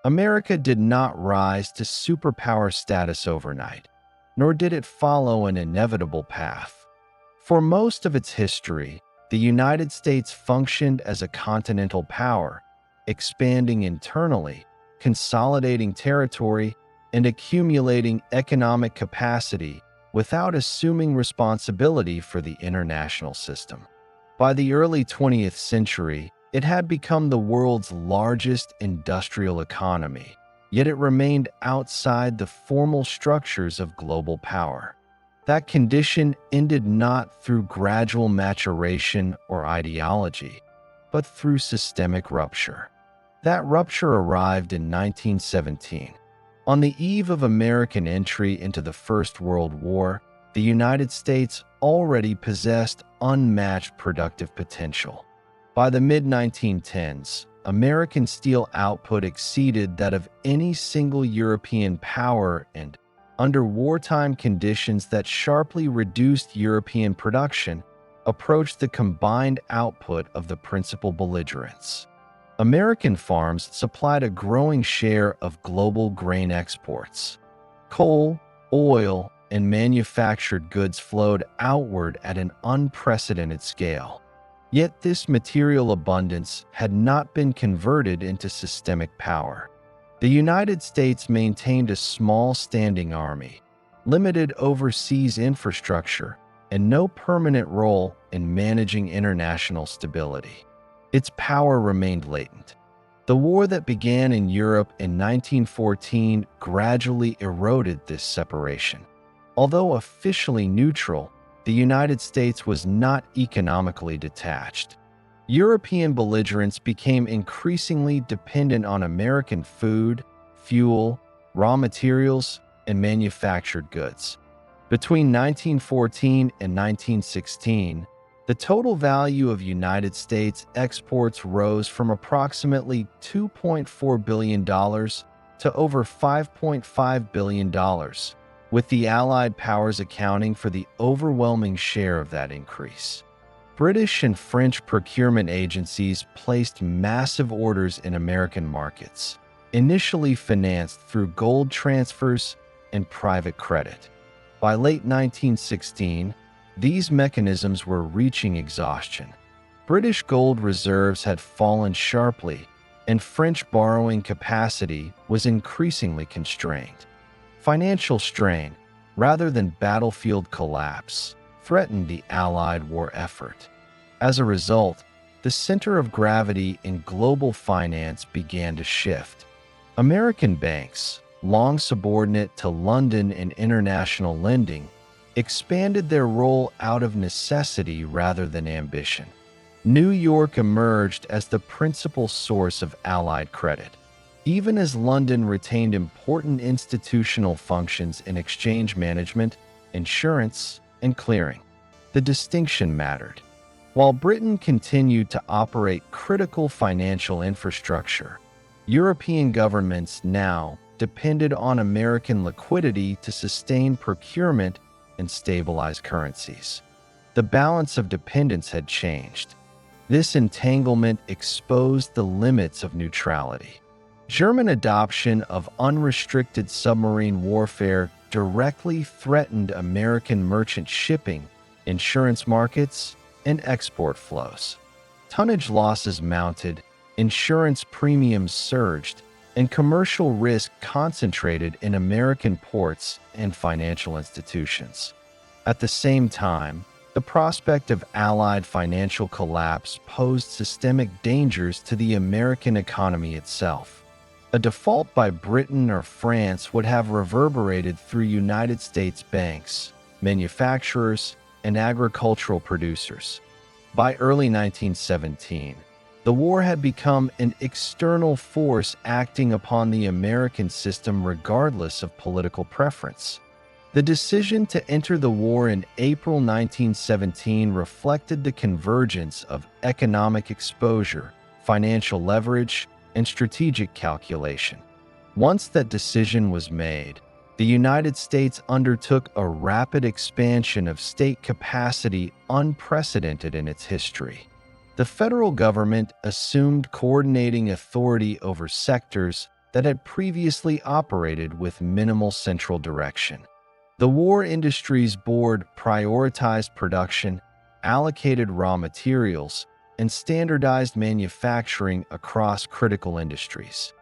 America did not rise to superpower status overnight, nor did it follow an inevitable path. For most of its history, the United States functioned as a continental power, expanding internally, consolidating territory, and accumulating economic capacity without assuming responsibility for the international system. By the early 20th century, it had become the world's largest industrial economy, yet it remained outside the formal structures of global power. That condition ended not through gradual maturation or ideology, but through systemic rupture. That rupture arrived in 1917. On the eve of American entry into the First World War, the United States already possessed unmatched productive potential. By the mid-1910s, American steel output exceeded that of any single European power, and under wartime conditions that sharply reduced European production, approached the combined output of the principal belligerents. American farms supplied a growing share of global grain exports. Coal, oil, and manufactured goods flowed outward at an unprecedented scale. Yet this material abundance had not been converted into systemic power. The United States maintained a small standing army, limited overseas infrastructure, and no permanent role in managing international stability. Its power remained latent. The war that began in Europe in 1914 gradually eroded this separation. Although officially neutral, the United States was not economically detached. European belligerents became increasingly dependent on American food, fuel, raw materials, and manufactured goods. Between 1914 and 1916, the total value of United States exports rose from approximately $2.4 billion to over $5.5 billion, with the Allied powers accounting for the overwhelming share of that increase. British and French procurement agencies placed massive orders in American markets, initially financed through gold transfers and private credit. By late 1916, these mechanisms were reaching exhaustion. British gold reserves had fallen sharply, and French borrowing capacity was increasingly constrained. Financial strain, rather than battlefield collapse, threatened the Allied war effort. As a result, the center of gravity in global finance began to shift. American banks, long subordinate to London and international lending, expanded their role out of necessity rather than ambition. New York emerged as the principal source of Allied credit, even as London retained important institutional functions in exchange management, insurance, and clearing. The distinction mattered. While Britain continued to operate critical financial infrastructure, European governments now depended on American liquidity to sustain procurement and stabilize currencies. The balance of dependence had changed. This entanglement exposed the limits of neutrality. German adoption of unrestricted submarine warfare directly threatened American merchant shipping, insurance markets, and export flows. Tonnage losses mounted, insurance premiums surged, and commercial risk concentrated in American ports and financial institutions. At the same time, the prospect of Allied financial collapse posed systemic dangers to the American economy itself. A default by Britain or France would have reverberated through United States banks, manufacturers, and agricultural producers. By early 1917, the war had become an external force acting upon the American system regardless of political preference. The decision to enter the war in April 1917 reflected the convergence of economic exposure, financial leverage, and strategic calculation. Once that decision was made, the United States undertook a rapid expansion of state capacity unprecedented in its history. The federal government assumed coordinating authority over sectors that had previously operated with minimal central direction. The War Industries Board prioritized production, allocated raw materials, and standardized manufacturing across critical industries.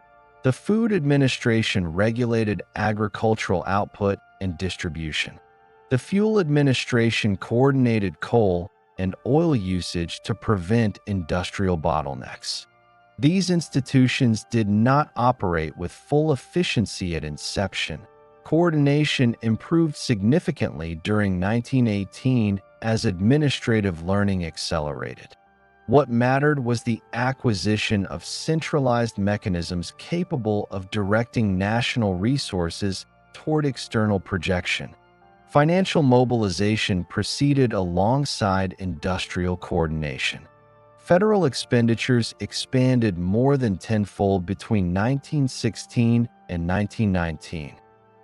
The Food Administration regulated agricultural output and distribution. The Fuel Administration coordinated coal and oil usage to prevent industrial bottlenecks. These institutions did not operate with full efficiency at inception. Coordination improved significantly during 1918 as administrative learning accelerated. What mattered was the acquisition of centralized mechanisms capable of directing national resources toward external projection. Financial mobilization proceeded alongside industrial coordination. Federal expenditures expanded more than tenfold between 1916 and 1919.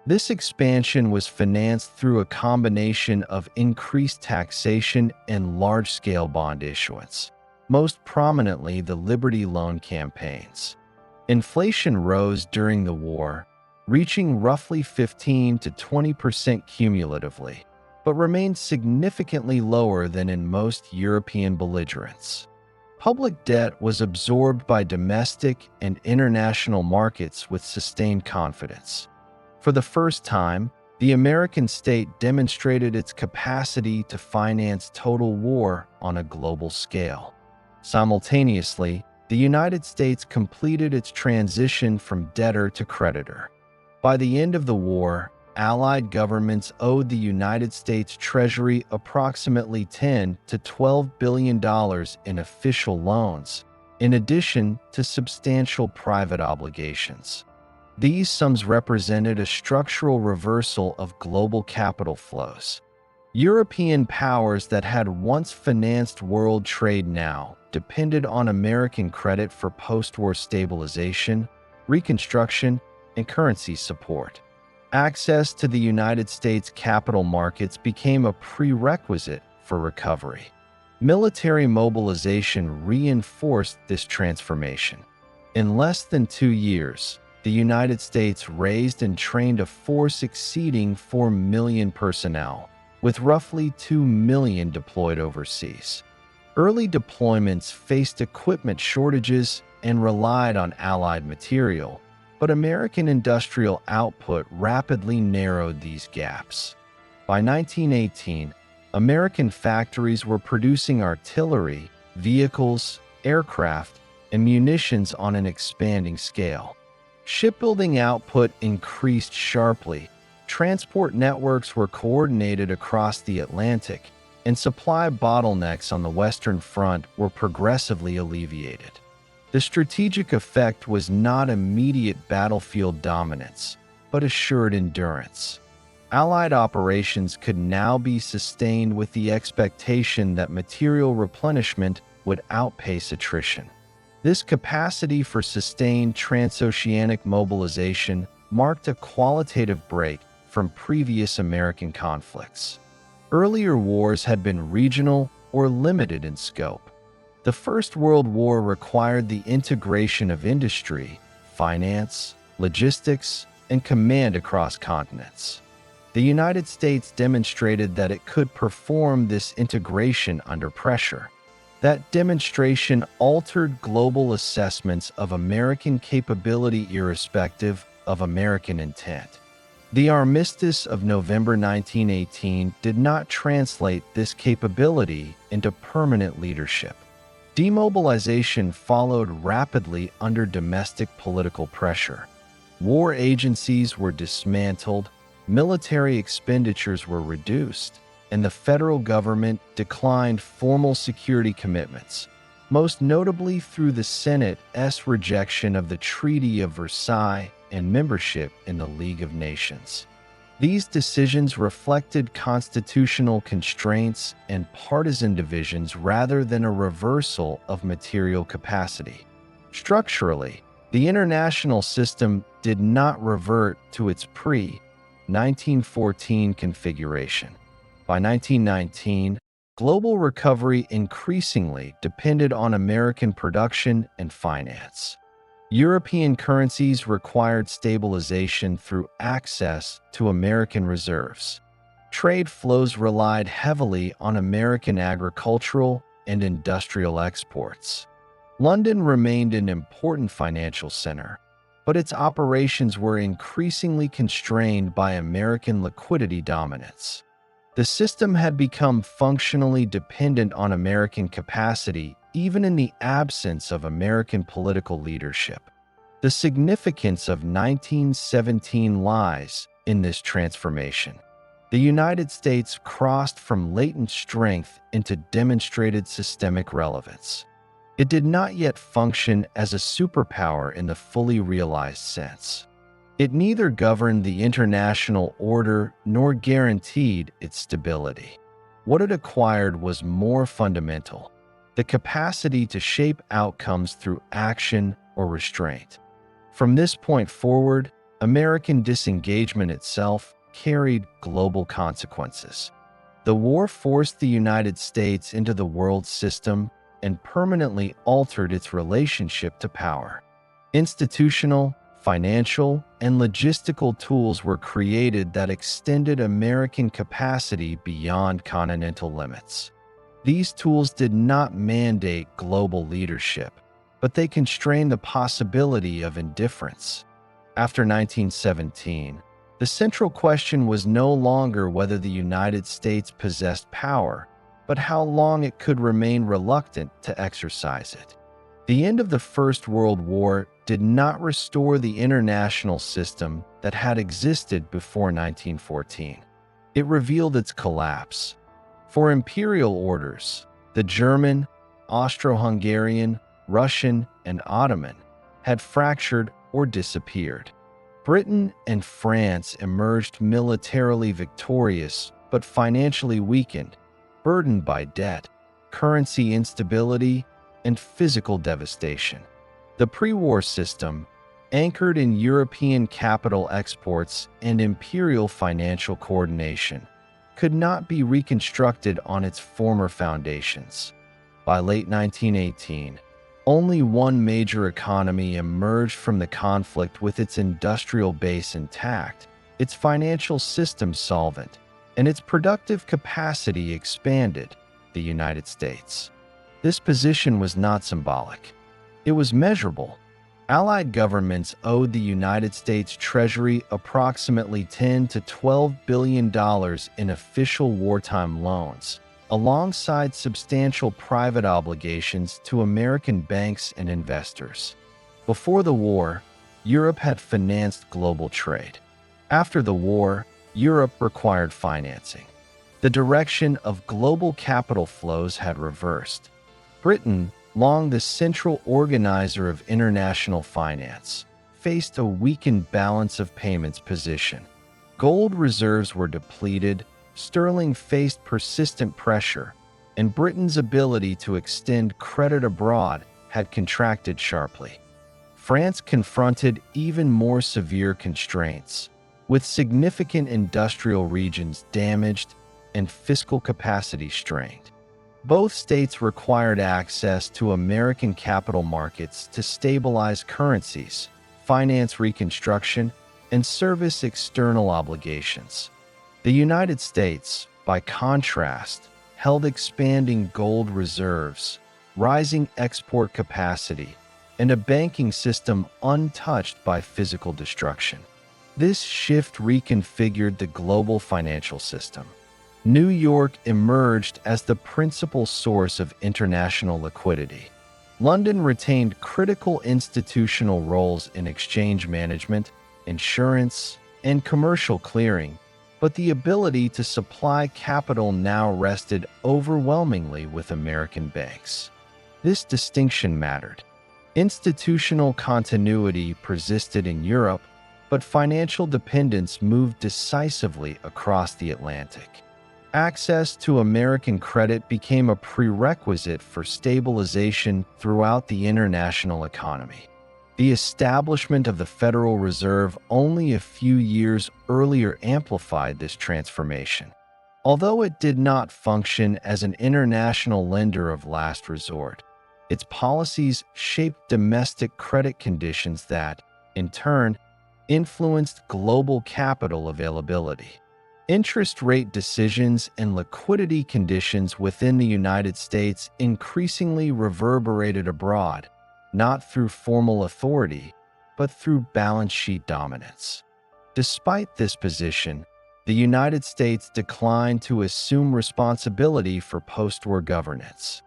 This expansion was financed through a combination of increased taxation and large-scale bond issuance, most prominently the Liberty Loan campaigns. Inflation rose during the war, reaching roughly 15 to 20% cumulatively, but remained significantly lower than in most European belligerents. Public debt was absorbed by domestic and international markets with sustained confidence. For the first time, the American state demonstrated its capacity to finance total war on a global scale. Simultaneously, the United States completed its transition from debtor to creditor. By the end of the war, Allied governments owed the United States Treasury approximately $10 to $12 billion in official loans, in addition to substantial private obligations. These sums represented a structural reversal of global capital flows. European powers that had once financed world trade now depended on American credit for post-war stabilization, reconstruction, and currency support. Access to the United States capital markets became a prerequisite for recovery. Military mobilization reinforced this transformation. In less than 2 years, the United States raised and trained a force exceeding 4 million personnel, with roughly 2 million deployed overseas. Early deployments faced equipment shortages and relied on Allied material, but American industrial output rapidly narrowed these gaps. By 1918, American factories were producing artillery, vehicles, aircraft, and munitions on an expanding scale. Shipbuilding output increased sharply, transport networks were coordinated across the Atlantic, and supply bottlenecks on the Western Front were progressively alleviated. The strategic effect was not immediate battlefield dominance, but assured endurance. Allied operations could now be sustained with the expectation that material replenishment would outpace attrition. This capacity for sustained transoceanic mobilization marked a qualitative break from previous American conflicts. Earlier wars had been regional or limited in scope. The First World War required the integration of industry, finance, logistics, and command across continents. The United States demonstrated that it could perform this integration under pressure. That demonstration altered global assessments of American capability irrespective of American intent. The Armistice of November 1918 did not translate this capability into permanent leadership. Demobilization followed rapidly under domestic political pressure. War agencies were dismantled, military expenditures were reduced, and the federal government declined formal security commitments, most notably through the Senate's rejection of the Treaty of Versailles and membership in the League of Nations. These decisions reflected constitutional constraints and partisan divisions rather than a reversal of material capacity. Structurally, the international system did not revert to its pre-1914 configuration. By 1919, global recovery increasingly depended on American production and finance. European currencies required stabilization through access to American reserves. Trade flows relied heavily on American agricultural and industrial exports. London remained an important financial center, but its operations were increasingly constrained by American liquidity dominance. The system had become functionally dependent on American capacity, even in the absence of American political leadership. The significance of 1917 lies in this transformation. The United States crossed from latent strength into demonstrated systemic relevance. It did not yet function as a superpower in the fully realized sense. It neither governed the international order nor guaranteed its stability. What it acquired was more fundamental: the capacity to shape outcomes through action or restraint. From this point forward, American disengagement itself carried global consequences. The war forced the United States into the world system and permanently altered its relationship to power. Institutional, financial, and logistical tools were created that extended American capacity beyond continental limits. These tools did not mandate global leadership, but they constrained the possibility of indifference. After 1917, the central question was no longer whether the United States possessed power, but how long it could remain reluctant to exercise it. The end of the First World War did not restore the international system that had existed before 1914. It revealed its collapse. For imperial orders, the German, Austro-Hungarian, Russian, and Ottoman had fractured or disappeared. Britain and France emerged militarily victorious but financially weakened, burdened by debt, currency instability, and physical devastation. The pre-war system, anchored in European capital exports and imperial financial coordination, could not be reconstructed on its former foundations. By late 1918, only one major economy emerged from the conflict with its industrial base intact, its financial system solvent, and its productive capacity expanded: the United States. This position was not symbolic. It was measurable. Allied governments owed the United States Treasury approximately $10 to $12 billion in official wartime loans, alongside substantial private obligations to American banks and investors. Before the war, Europe had financed global trade. After the war, Europe required financing. The direction of global capital flows had reversed. Britain, long the central organizer of international finance, faced a weakened balance of payments position. Gold reserves were depleted, sterling faced persistent pressure, and Britain's ability to extend credit abroad had contracted sharply. France confronted even more severe constraints, with significant industrial regions damaged and fiscal capacity strained. Both states required access to American capital markets to stabilize currencies, finance reconstruction, and service external obligations. The United States, by contrast, held expanding gold reserves, rising export capacity, and a banking system untouched by physical destruction. This shift reconfigured the global financial system. New York emerged as the principal source of international liquidity. London retained critical institutional roles in exchange management, insurance, and commercial clearing, but the ability to supply capital now rested overwhelmingly with American banks. This distinction mattered. Institutional continuity persisted in Europe, but financial dependence moved decisively across the Atlantic. Access to American credit became a prerequisite for stabilization throughout the international economy. The establishment of the Federal Reserve only a few years earlier amplified this transformation. Although it did not function as an international lender of last resort, Its policies shaped domestic credit conditions that, in turn, influenced global capital availability. Interest rate decisions and liquidity conditions within the United States increasingly reverberated abroad, not through formal authority, but through balance sheet dominance. Despite this position, the United States declined to assume responsibility for post-war governance.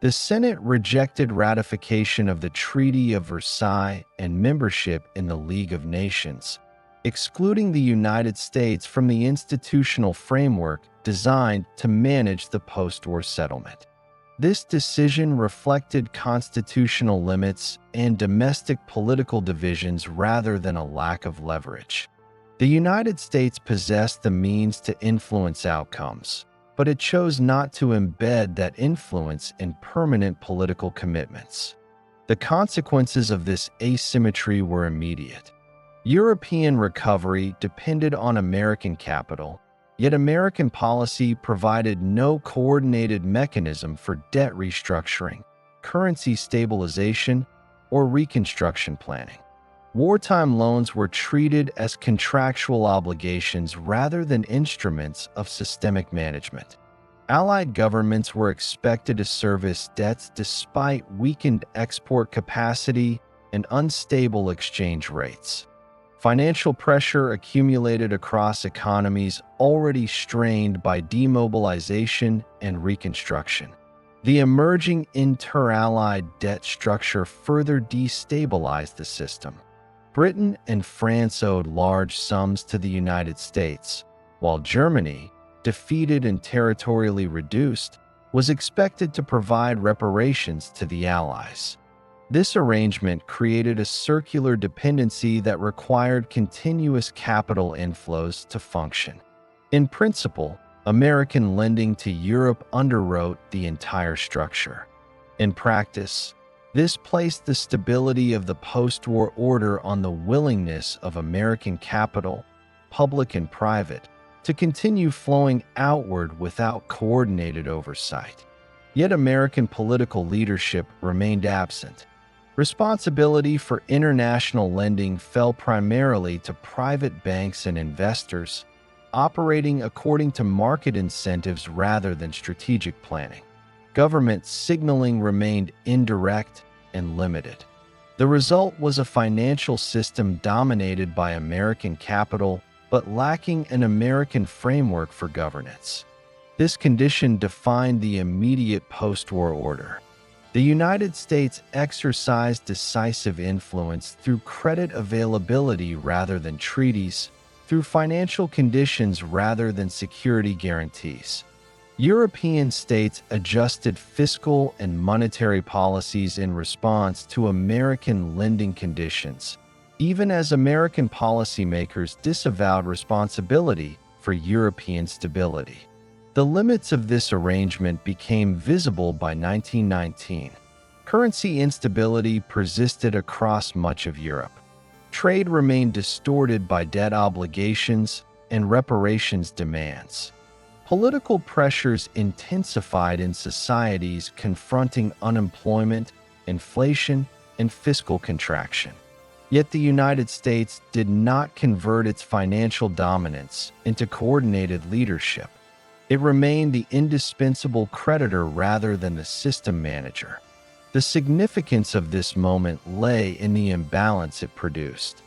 The Senate rejected ratification of the Treaty of Versailles and membership in the League of Nations, excluding the United States from the institutional framework designed to manage the post-war settlement. This decision reflected constitutional limits and domestic political divisions rather than a lack of leverage. The United States possessed the means to influence outcomes, but it chose not to embed that influence in permanent political commitments. The consequences of this asymmetry were immediate. European recovery depended on American capital, yet American policy provided no coordinated mechanism for debt restructuring, currency stabilization, or reconstruction planning. Wartime loans were treated as contractual obligations rather than instruments of systemic management. Allied governments were expected to service debts despite weakened export capacity and unstable exchange rates. Financial pressure accumulated across economies already strained by demobilization and reconstruction. The emerging inter-allied debt structure further destabilized the system. Britain and France owed large sums to the United States, while Germany, defeated and territorially reduced, was expected to provide reparations to the Allies. This arrangement created a circular dependency that required continuous capital inflows to function. In principle, American lending to Europe underwrote the entire structure. In practice, this placed the stability of the post-war order on the willingness of American capital, public and private, to continue flowing outward without coordinated oversight. Yet American political leadership remained absent. Responsibility for international lending fell primarily to private banks and investors, operating according to market incentives rather than strategic planning. Government signaling remained indirect and limited. The result was a financial system dominated by American capital, but lacking an American framework for governance. This condition defined the immediate post-war order. The United States exercised decisive influence through credit availability rather than treaties, through financial conditions rather than security guarantees. European states adjusted fiscal and monetary policies in response to American lending conditions, even as American policymakers disavowed responsibility for European stability. The limits of this arrangement became visible by 1919. Currency instability persisted across much of Europe. Trade remained distorted by debt obligations and reparations demands. Political pressures intensified in societies confronting unemployment, inflation, and fiscal contraction. Yet the United States did not convert its financial dominance into coordinated leadership. It remained the indispensable creditor rather than the system manager. The significance of this moment lay in the imbalance it produced.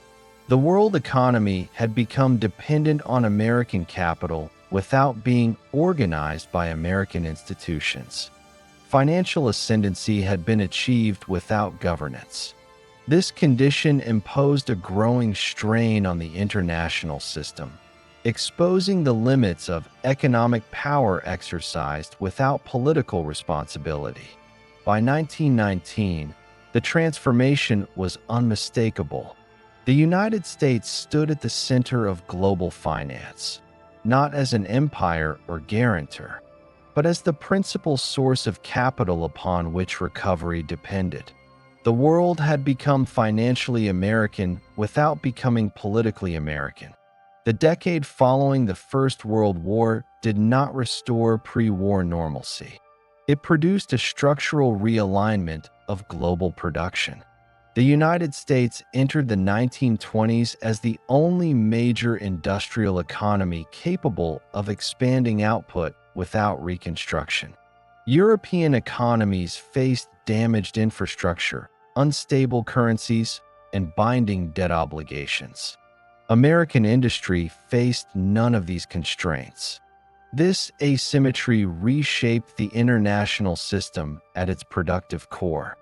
The world economy had become dependent on American capital without being organized by American institutions. Financial ascendancy had been achieved without governance. This condition imposed a growing strain on the international system, exposing the limits of economic power exercised without political responsibility. By 1919, the transformation was unmistakable. The United States stood at the center of global finance, not as an empire or guarantor, but as the principal source of capital upon which recovery depended. The world had become financially American without becoming politically American. The decade following the First World War did not restore pre-war normalcy. It produced a structural realignment of global production. The United States entered the 1920s as the only major industrial economy capable of expanding output without reconstruction. European economies faced damaged infrastructure, unstable currencies, and binding debt obligations. American industry faced none of these constraints. This asymmetry reshaped the international system at its productive core.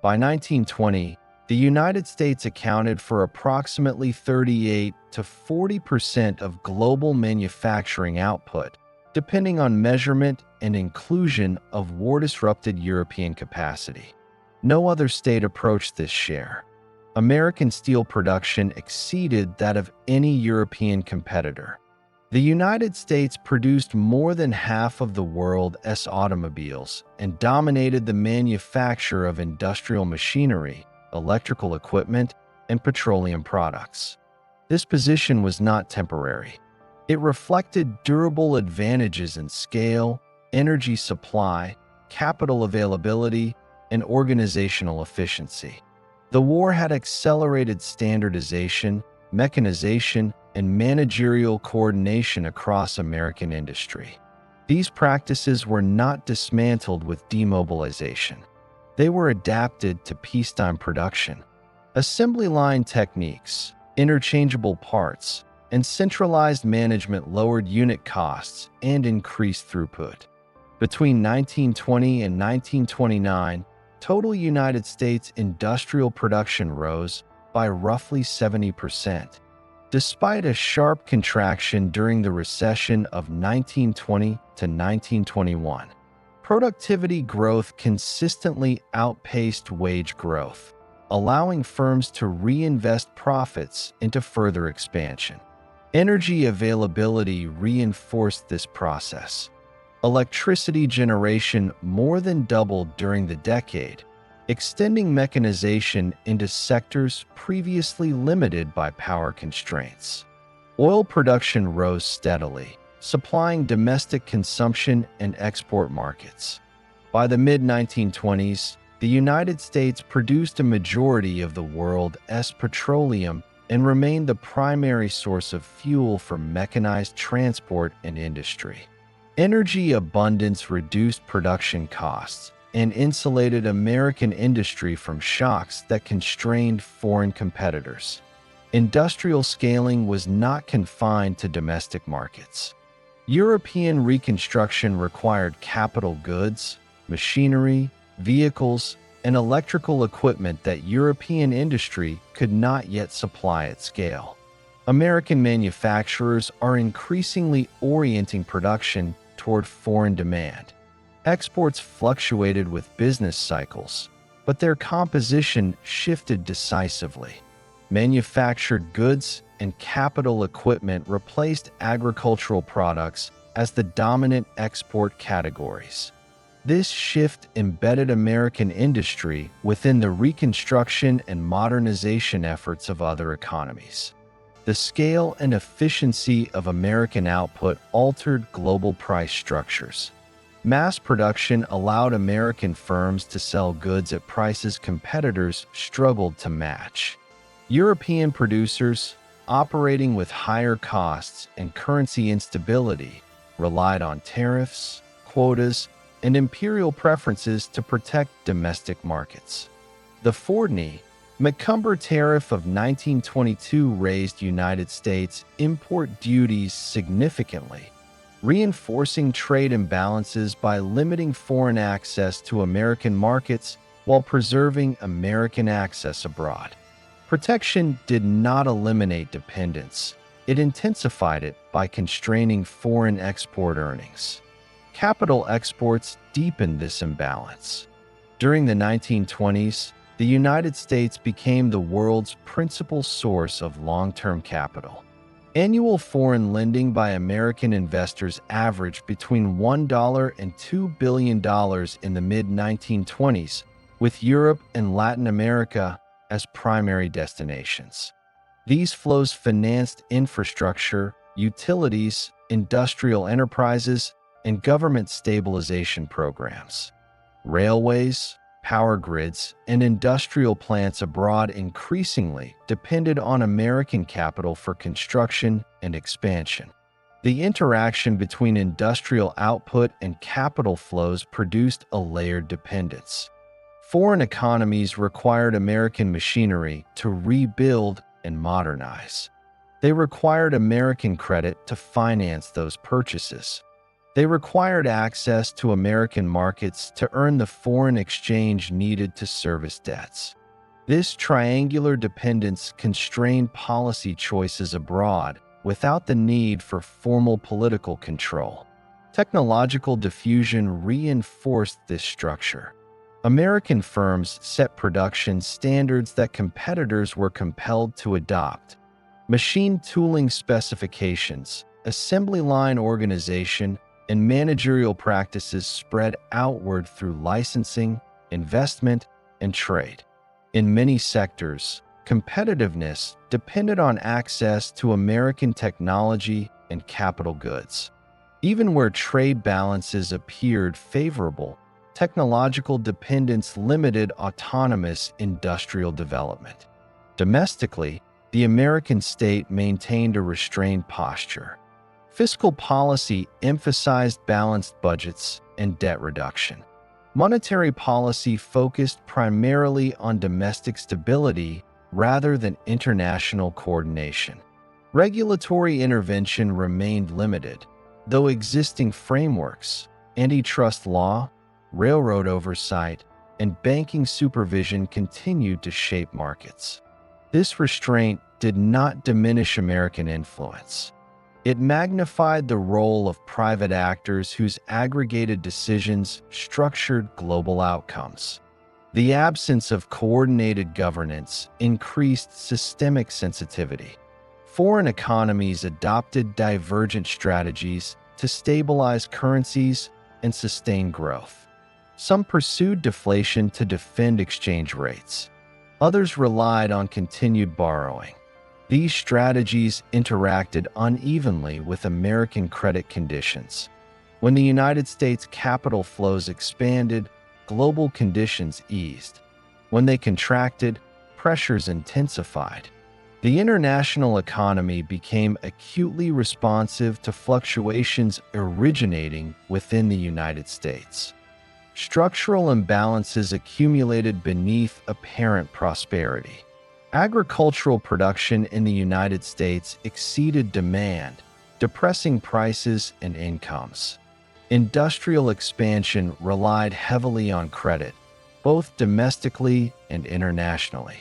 By 1920, the United States accounted for approximately 38 to 40% of global manufacturing output, depending on measurement and inclusion of war-disrupted European capacity. No other state approached this share. American steel production exceeded that of any European competitor. The United States produced more than half of the world's automobiles and dominated the manufacture of industrial machinery, electrical equipment, and petroleum products. This position was not temporary. It reflected durable advantages in scale, energy supply, capital availability, and organizational efficiency. The war had accelerated standardization, mechanization, and managerial coordination across American industry. These practices were not dismantled with demobilization. They were adapted to peacetime production. Assembly line techniques, interchangeable parts, and centralized management lowered unit costs and increased throughput. Between 1920 and 1929, total United States industrial production rose by roughly 70%. Despite a sharp contraction during the recession of 1920 to 1921, productivity growth consistently outpaced wage growth, allowing firms to reinvest profits into further expansion. Energy availability reinforced this process. Electricity generation more than doubled during the decade, extending mechanization into sectors previously limited by power constraints. Oil production rose steadily, supplying domestic consumption and export markets. By the mid-1920s, the United States produced a majority of the world's petroleum and remained the primary source of fuel for mechanized transport and industry. Energy abundance reduced production costs and insulated American industry from shocks that constrained foreign competitors. Industrial scaling was not confined to domestic markets. European reconstruction required capital goods, machinery, vehicles, and electrical equipment that European industry could not yet supply at scale. American manufacturers are increasingly orienting production toward foreign demand. Exports fluctuated with business cycles, but their composition shifted decisively. Manufactured goods and capital equipment replaced agricultural products as the dominant export categories. This shift embedded American industry within the reconstruction and modernization efforts of other economies. The scale and efficiency of American output altered global price structures. Mass production allowed American firms to sell goods at prices competitors struggled to match. European producers, operating with higher costs and currency instability, relied on tariffs, quotas, and imperial preferences to protect domestic markets. The Fordney-McCumber tariff of 1922 raised United States import duties significantly, reinforcing trade imbalances by limiting foreign access to American markets while preserving American access abroad. Protection did not eliminate dependence. It intensified it by constraining foreign export earnings. Capital exports deepened this imbalance. During the 1920s, the United States became the world's principal source of long-term capital. Annual foreign lending by American investors averaged between $1 and $2 billion in the mid-1920s, with Europe and Latin America as primary destinations. These flows financed infrastructure, utilities, industrial enterprises, and government stabilization programs. Railways, power grids, and industrial plants abroad increasingly depended on American capital for construction and expansion. The interaction between industrial output and capital flows produced a layered dependence. Foreign economies required American machinery to rebuild and modernize. They required American credit to finance those purchases. They required access to American markets to earn the foreign exchange needed to service debts. This triangular dependence constrained policy choices abroad without the need for formal political control. Technological diffusion reinforced this structure. American firms set production standards that competitors were compelled to adopt. Machine tooling specifications, assembly line organization, and managerial practices spread outward through licensing, investment, and trade. In many sectors, competitiveness depended on access to American technology and capital goods. Even where trade balances appeared favorable, technological dependence limited autonomous industrial development. Domestically, the American state maintained a restrained posture. Fiscal policy emphasized balanced budgets and debt reduction. Monetary policy focused primarily on domestic stability rather than international coordination. Regulatory intervention remained limited, though existing frameworks, antitrust law, railroad oversight, and banking supervision continued to shape markets. This restraint did not diminish American influence. It magnified the role of private actors whose aggregated decisions structured global outcomes. The absence of coordinated governance increased systemic sensitivity. Foreign economies adopted divergent strategies to stabilize currencies and sustain growth. Some pursued deflation to defend exchange rates. Others relied on continued borrowing. These strategies interacted unevenly with American credit conditions. When the United States capital flows expanded, global conditions eased. When they contracted, pressures intensified. The international economy became acutely responsive to fluctuations originating within the United States. Structural imbalances accumulated beneath apparent prosperity. Agricultural production in the United States exceeded demand, depressing prices and incomes. Industrial expansion relied heavily on credit, both domestically and internationally.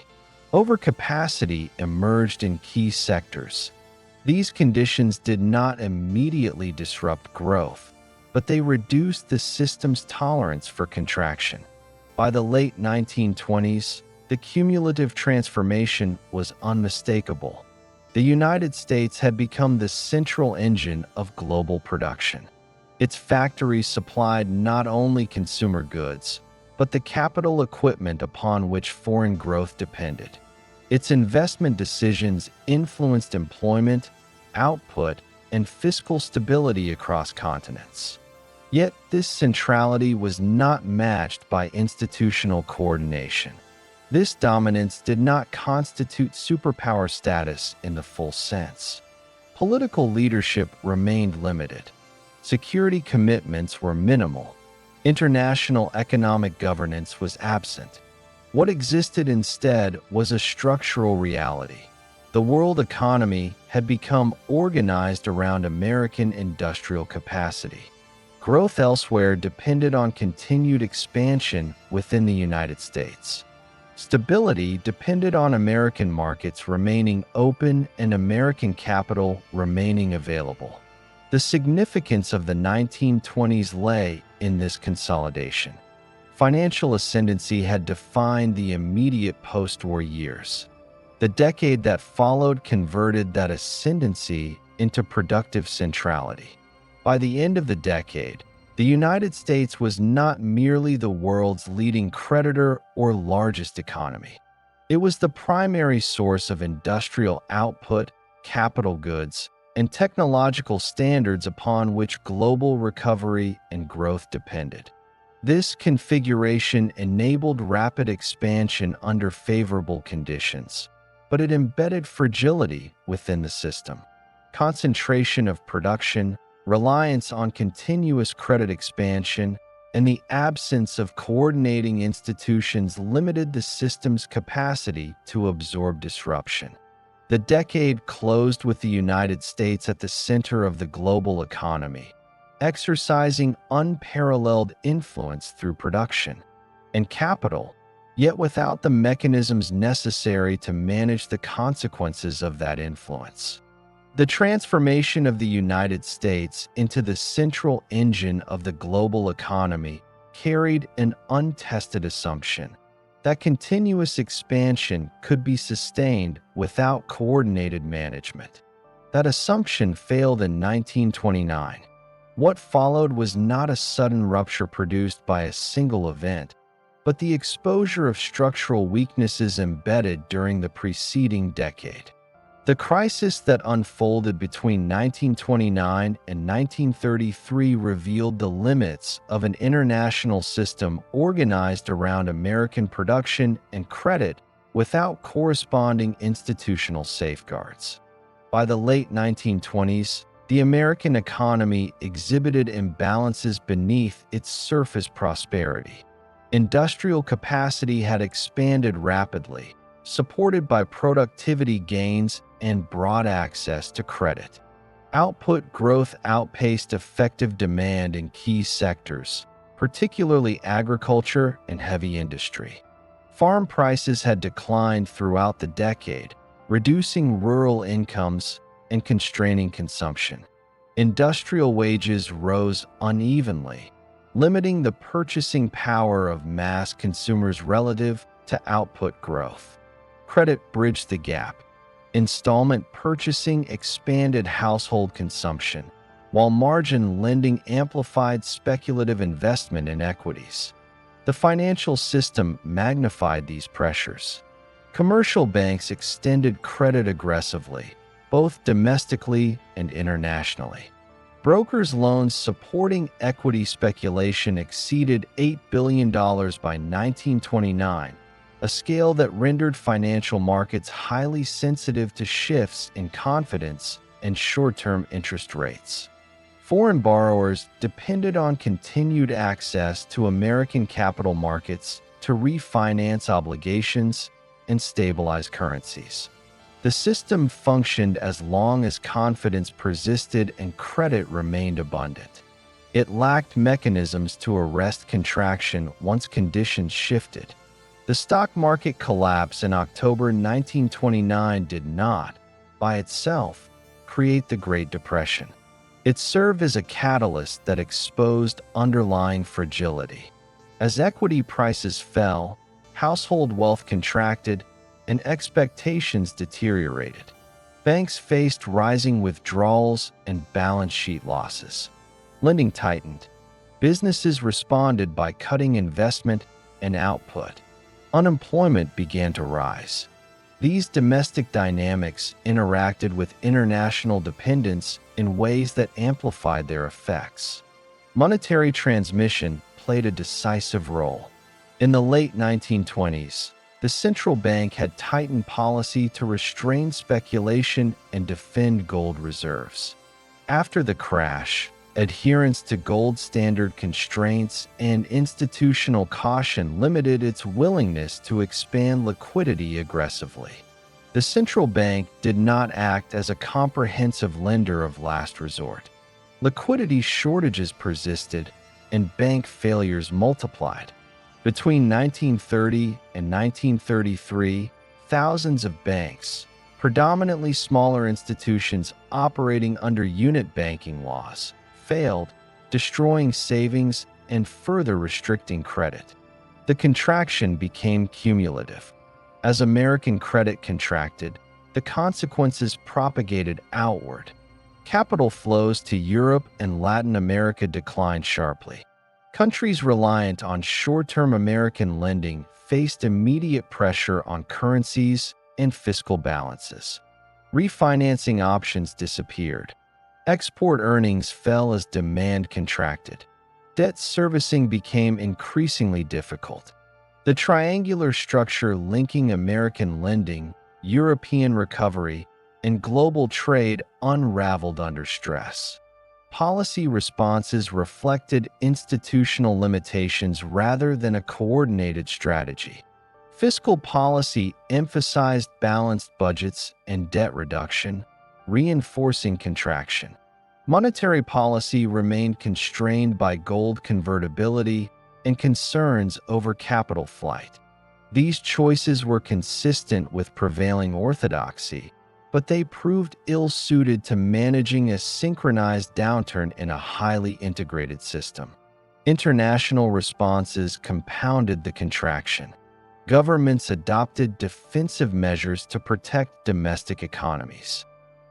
Overcapacity emerged in key sectors. These conditions did not immediately disrupt growth, but they reduced the system's tolerance for contraction. By the late 1920s, the cumulative transformation was unmistakable. The United States had become the central engine of global production. Its factories supplied not only consumer goods, but the capital equipment upon which foreign growth depended. Its investment decisions influenced employment, output, and fiscal stability across continents. Yet this centrality was not matched by institutional coordination. This dominance did not constitute superpower status in the full sense. Political leadership remained limited. Security commitments were minimal. International economic governance was absent. What existed instead was a structural reality. The world economy had become organized around American industrial capacity. Growth elsewhere depended on continued expansion within the United States. Stability depended on American markets remaining open and American capital remaining available. The significance of the 1920s lay in this consolidation. Financial ascendancy had defined the immediate post-war years. The decade that followed converted that ascendancy into productive centrality. By the end of the decade, the United States was not merely the world's leading creditor or largest economy. It was the primary source of industrial output, capital goods, and technological standards upon which global recovery and growth depended. This configuration enabled rapid expansion under favorable conditions, but it embedded fragility within the system. Concentration of production, reliance on continuous credit expansion, and the absence of coordinating institutions limited the system's capacity to absorb disruption. The decade closed with the United States at the center of the global economy, exercising unparalleled influence through production and capital, yet without the mechanisms necessary to manage the consequences of that influence. The transformation of the United States into the central engine of the global economy carried an untested assumption that continuous expansion could be sustained without coordinated management. That assumption failed in 1929. What followed was not a sudden rupture produced by a single event, but the exposure of structural weaknesses embedded during the preceding decade. The crisis that unfolded between 1929 and 1933 revealed the limits of an international system organized around American production and credit without corresponding institutional safeguards. By the late 1920s, the American economy exhibited imbalances beneath its surface prosperity. Industrial capacity had expanded rapidly, supported by productivity gains and broad access to credit. Output growth outpaced effective demand in key sectors, particularly agriculture and heavy industry. Farm prices had declined throughout the decade, reducing rural incomes and constraining consumption. Industrial wages rose unevenly, limiting the purchasing power of mass consumers relative to output growth. Credit bridged the gap. Installment purchasing expanded household consumption, while margin lending amplified speculative investment in equities. The financial system magnified these pressures. Commercial banks extended credit aggressively, both domestically and internationally. Brokers' loans supporting equity speculation exceeded $8 billion by 1929, a scale that rendered financial markets highly sensitive to shifts in confidence and short-term interest rates. Foreign borrowers depended on continued access to American capital markets to refinance obligations and stabilize currencies. The system functioned as long as confidence persisted and credit remained abundant. It lacked mechanisms to arrest contraction once conditions shifted. The stock market collapse in October 1929 did not, by itself, create the Great Depression. It served as a catalyst that exposed underlying fragility. As equity prices fell, household wealth contracted, and expectations deteriorated. Banks faced rising withdrawals and balance sheet losses. Lending tightened. Businesses responded by cutting investment and output. Unemployment began to rise. These domestic dynamics interacted with international dependence in ways that amplified their effects. Monetary transmission played a decisive role. In the late 1920s, the central bank had tightened policy to restrain speculation and defend gold reserves. After the crash, adherence to gold standard constraints and institutional caution limited its willingness to expand liquidity aggressively. The central bank did not act as a comprehensive lender of last resort. Liquidity shortages persisted, and bank failures multiplied. Between 1930 and 1933, thousands of banks, predominantly smaller institutions operating under unit banking laws, failed, destroying savings and further restricting credit. The contraction became cumulative. As American credit contracted, the consequences propagated outward. Capital flows to Europe and Latin America declined sharply. Countries reliant on short-term American lending faced immediate pressure on currencies and fiscal balances. Refinancing options disappeared. Export earnings fell as demand contracted. debt servicing became increasingly difficult. The triangular structure linking American lending, European recovery, and global trade unraveled under stress. Policy responses reflected institutional limitations rather than a coordinated strategy. Fiscal policy emphasized balanced budgets and debt reduction, reinforcing contraction. Monetary policy remained constrained by gold convertibility and concerns over capital flight. These choices were consistent with prevailing orthodoxy, but they proved ill-suited to managing a synchronized downturn in a highly integrated system. International responses compounded the contraction. Governments adopted defensive measures to protect domestic economies.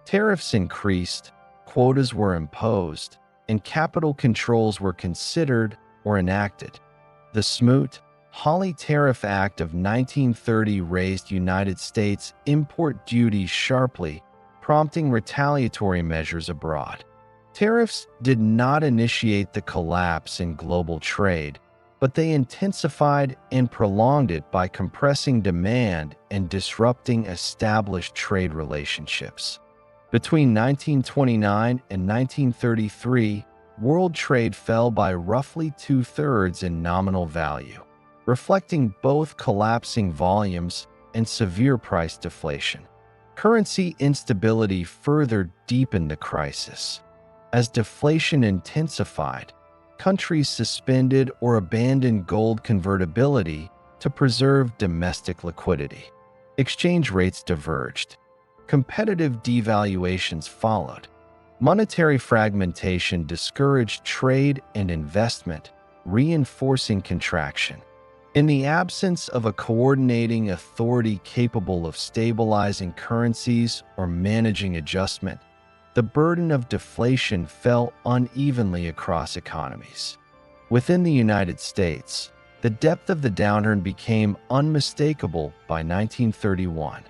Tariffs increased, quotas were imposed, and capital controls were considered or enacted. The Smoot-Hawley Tariff Act of 1930 raised United States import duties sharply, prompting retaliatory measures abroad. Tariffs did not initiate the collapse in global trade, but they intensified and prolonged it by compressing demand and disrupting established trade relationships. Between 1929 and 1933, world trade fell by roughly two-thirds in nominal value, reflecting both collapsing volumes and severe price deflation. Currency instability further deepened the crisis. As deflation intensified, countries suspended or abandoned gold convertibility to preserve domestic liquidity. Exchange rates diverged. Competitive devaluations followed. Monetary fragmentation discouraged trade and investment, reinforcing contraction. In the absence of a coordinating authority capable of stabilizing currencies or managing adjustment, the burden of deflation fell unevenly across economies. Within the United States, the depth of the downturn became unmistakable by 1931.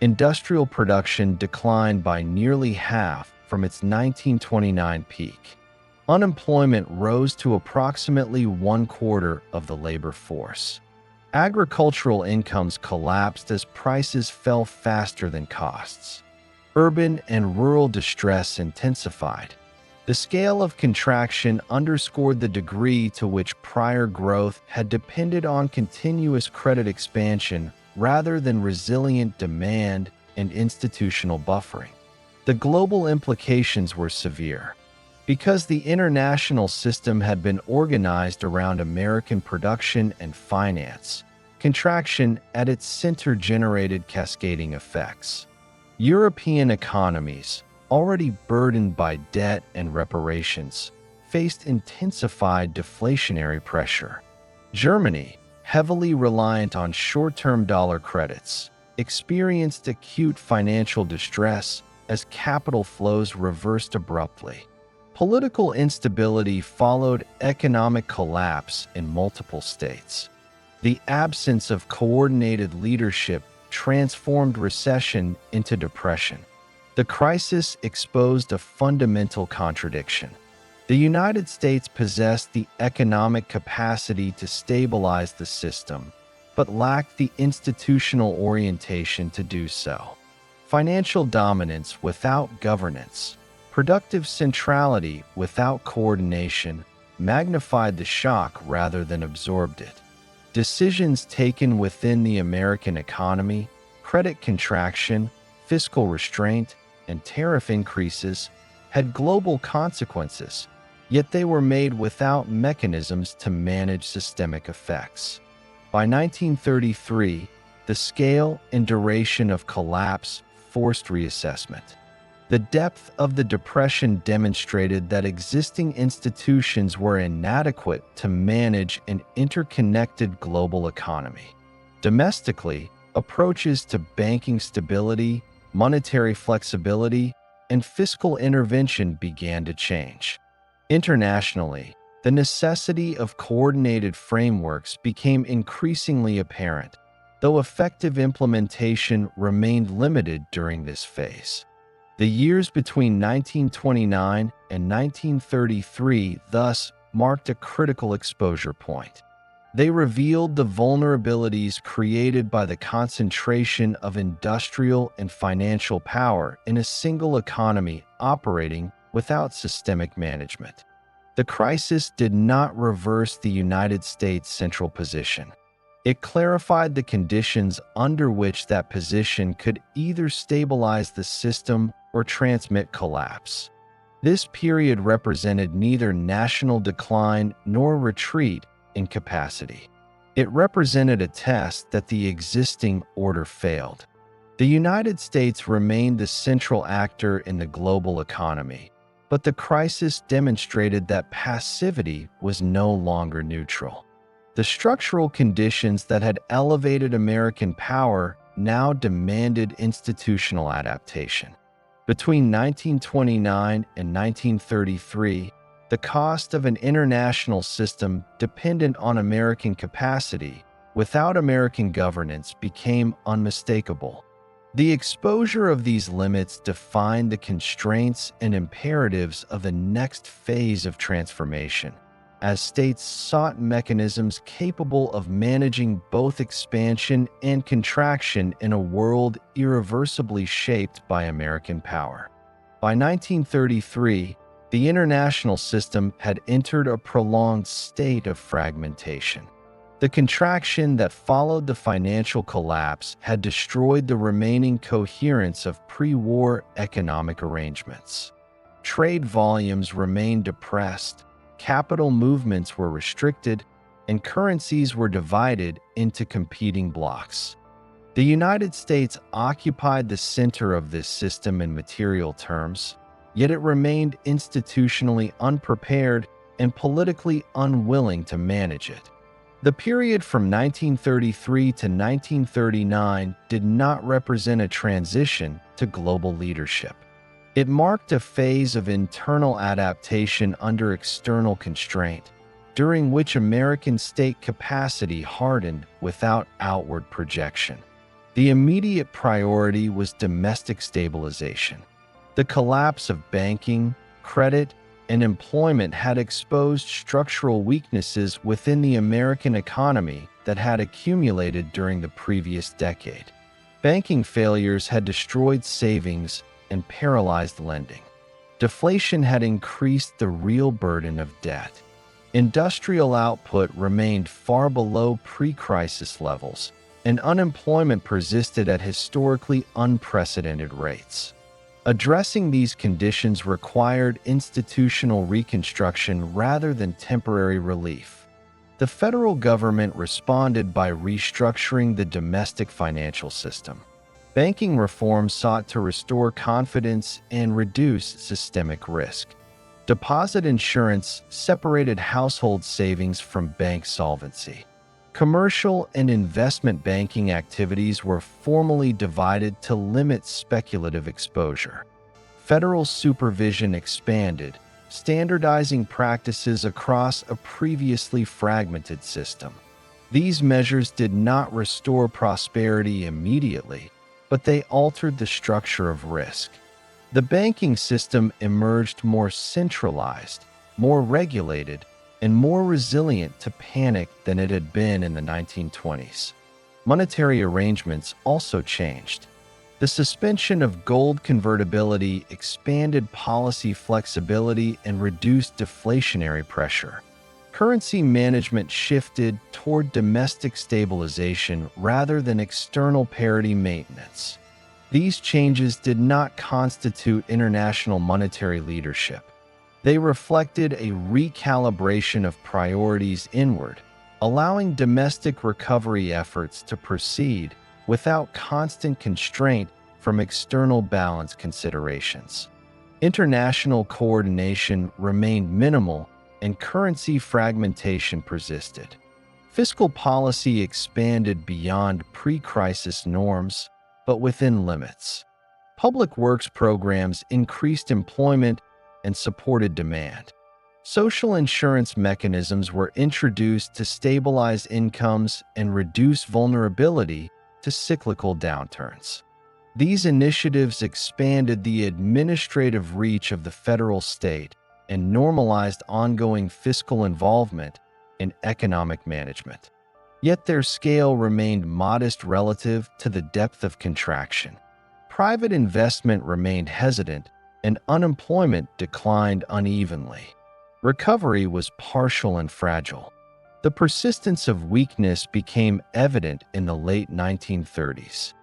Industrial production declined by nearly half from its 1929 peak. Unemployment rose to approximately one-quarter of the labor force. Agricultural incomes collapsed as prices fell faster than costs. Urban and rural distress intensified. The scale of contraction underscored the degree to which prior growth had depended on continuous credit expansion rather than resilient demand and institutional buffering. The global implications were severe. Because the international system had been organized around American production and finance, contraction at its center generated cascading effects. European economies, already burdened by debt and reparations, faced intensified deflationary pressure. Germany, heavily reliant on short-term dollar credits, experienced acute financial distress as capital flows reversed abruptly. Political instability followed economic collapse in multiple states. The absence of coordinated leadership transformed recession into depression. The crisis exposed a fundamental contradiction. The United States possessed the economic capacity to stabilize the system, but lacked the institutional orientation to do so. Financial dominance without governance, productive centrality without coordination, magnified the shock rather than absorbed it. Decisions taken within the American economy, credit contraction, fiscal restraint, and tariff increases, had global consequences, yet they were made without mechanisms to manage systemic effects. By 1933, the scale and duration of collapse forced reassessment. The depth of the depression demonstrated that existing institutions were inadequate to manage an interconnected global economy. Domestically, approaches to banking stability, monetary flexibility, and fiscal intervention began to change. Internationally, the necessity of coordinated frameworks became increasingly apparent, though effective implementation remained limited during this phase. The years between 1929 and 1933 thus marked a critical exposure point. They revealed the vulnerabilities created by the concentration of industrial and financial power in a single economy operating without systemic management. The crisis did not reverse the United States' central position. It clarified the conditions under which that position could either stabilize the system or transmit collapse. This period represented neither national decline nor retreat in capacity. It represented a test that the existing order failed. The United States remained the central actor in the global economy, but the crisis demonstrated that passivity was no longer neutral. The structural conditions that had elevated American power now demanded institutional adaptation. Between 1929 and 1933, the cost of an international system dependent on American capacity without American governance became unmistakable. The exposure of these limits defined the constraints and imperatives of the next phase of transformation, as states sought mechanisms capable of managing both expansion and contraction in a world irreversibly shaped by American power. By 1933, the international system had entered a prolonged state of fragmentation. The contraction that followed the financial collapse had destroyed the remaining coherence of pre-war economic arrangements. Trade volumes remained depressed, capital movements were restricted, and currencies were divided into competing blocs. The United States occupied the center of this system in material terms, yet it remained institutionally unprepared and politically unwilling to manage it. The period from 1933 to 1939 did not represent a transition to global leadership. It marked a phase of internal adaptation under external constraint, during which American state capacity hardened without outward projection. The immediate priority was domestic stabilization. The collapse of banking, credit, and employment had exposed structural weaknesses within the American economy that had accumulated during the previous decade. Banking failures had destroyed savings and paralyzed lending. Deflation had increased the real burden of debt. Industrial output remained far below pre-crisis levels, and unemployment persisted at historically unprecedented rates. Addressing these conditions required institutional reconstruction rather than temporary relief. The federal government responded by restructuring the domestic financial system. Banking reform sought to restore confidence and reduce systemic risk. Deposit insurance separated household savings from bank solvency. Commercial and investment banking activities were formally divided to limit speculative exposure. Federal supervision expanded, standardizing practices across a previously fragmented system. These measures did not restore prosperity immediately, but they altered the structure of risk. The banking system emerged more centralized, more regulated, and more resilient to panic than it had been in the 1920s. Monetary arrangements also changed. The suspension of gold convertibility expanded policy flexibility and reduced deflationary pressure. Currency management shifted toward domestic stabilization rather than external parity maintenance. These changes did not constitute international monetary leadership. They reflected a recalibration of priorities inward, allowing domestic recovery efforts to proceed without constant constraint from external balance considerations. International coordination remained minimal and currency fragmentation persisted. Fiscal policy expanded beyond pre-crisis norms, but within limits. Public works programs increased employment and supported demand. Social insurance mechanisms were introduced to stabilize incomes and reduce vulnerability to cyclical downturns. These initiatives expanded the administrative reach of the federal state, and normalized ongoing fiscal involvement in economic management. Yet their scale remained modest relative to the depth of contraction. Private investment remained hesitant, and unemployment declined unevenly. Recovery was partial and fragile. The persistence of weakness became evident in the late 1930s.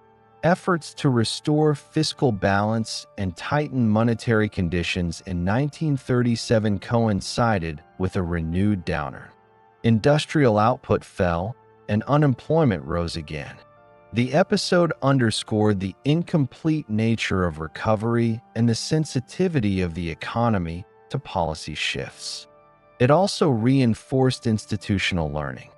Efforts to restore fiscal balance and tighten monetary conditions in 1937 coincided with a renewed downturn. Industrial output fell, and unemployment rose again. The episode underscored the incomplete nature of recovery and the sensitivity of the economy to policy shifts. It also reinforced institutional learning.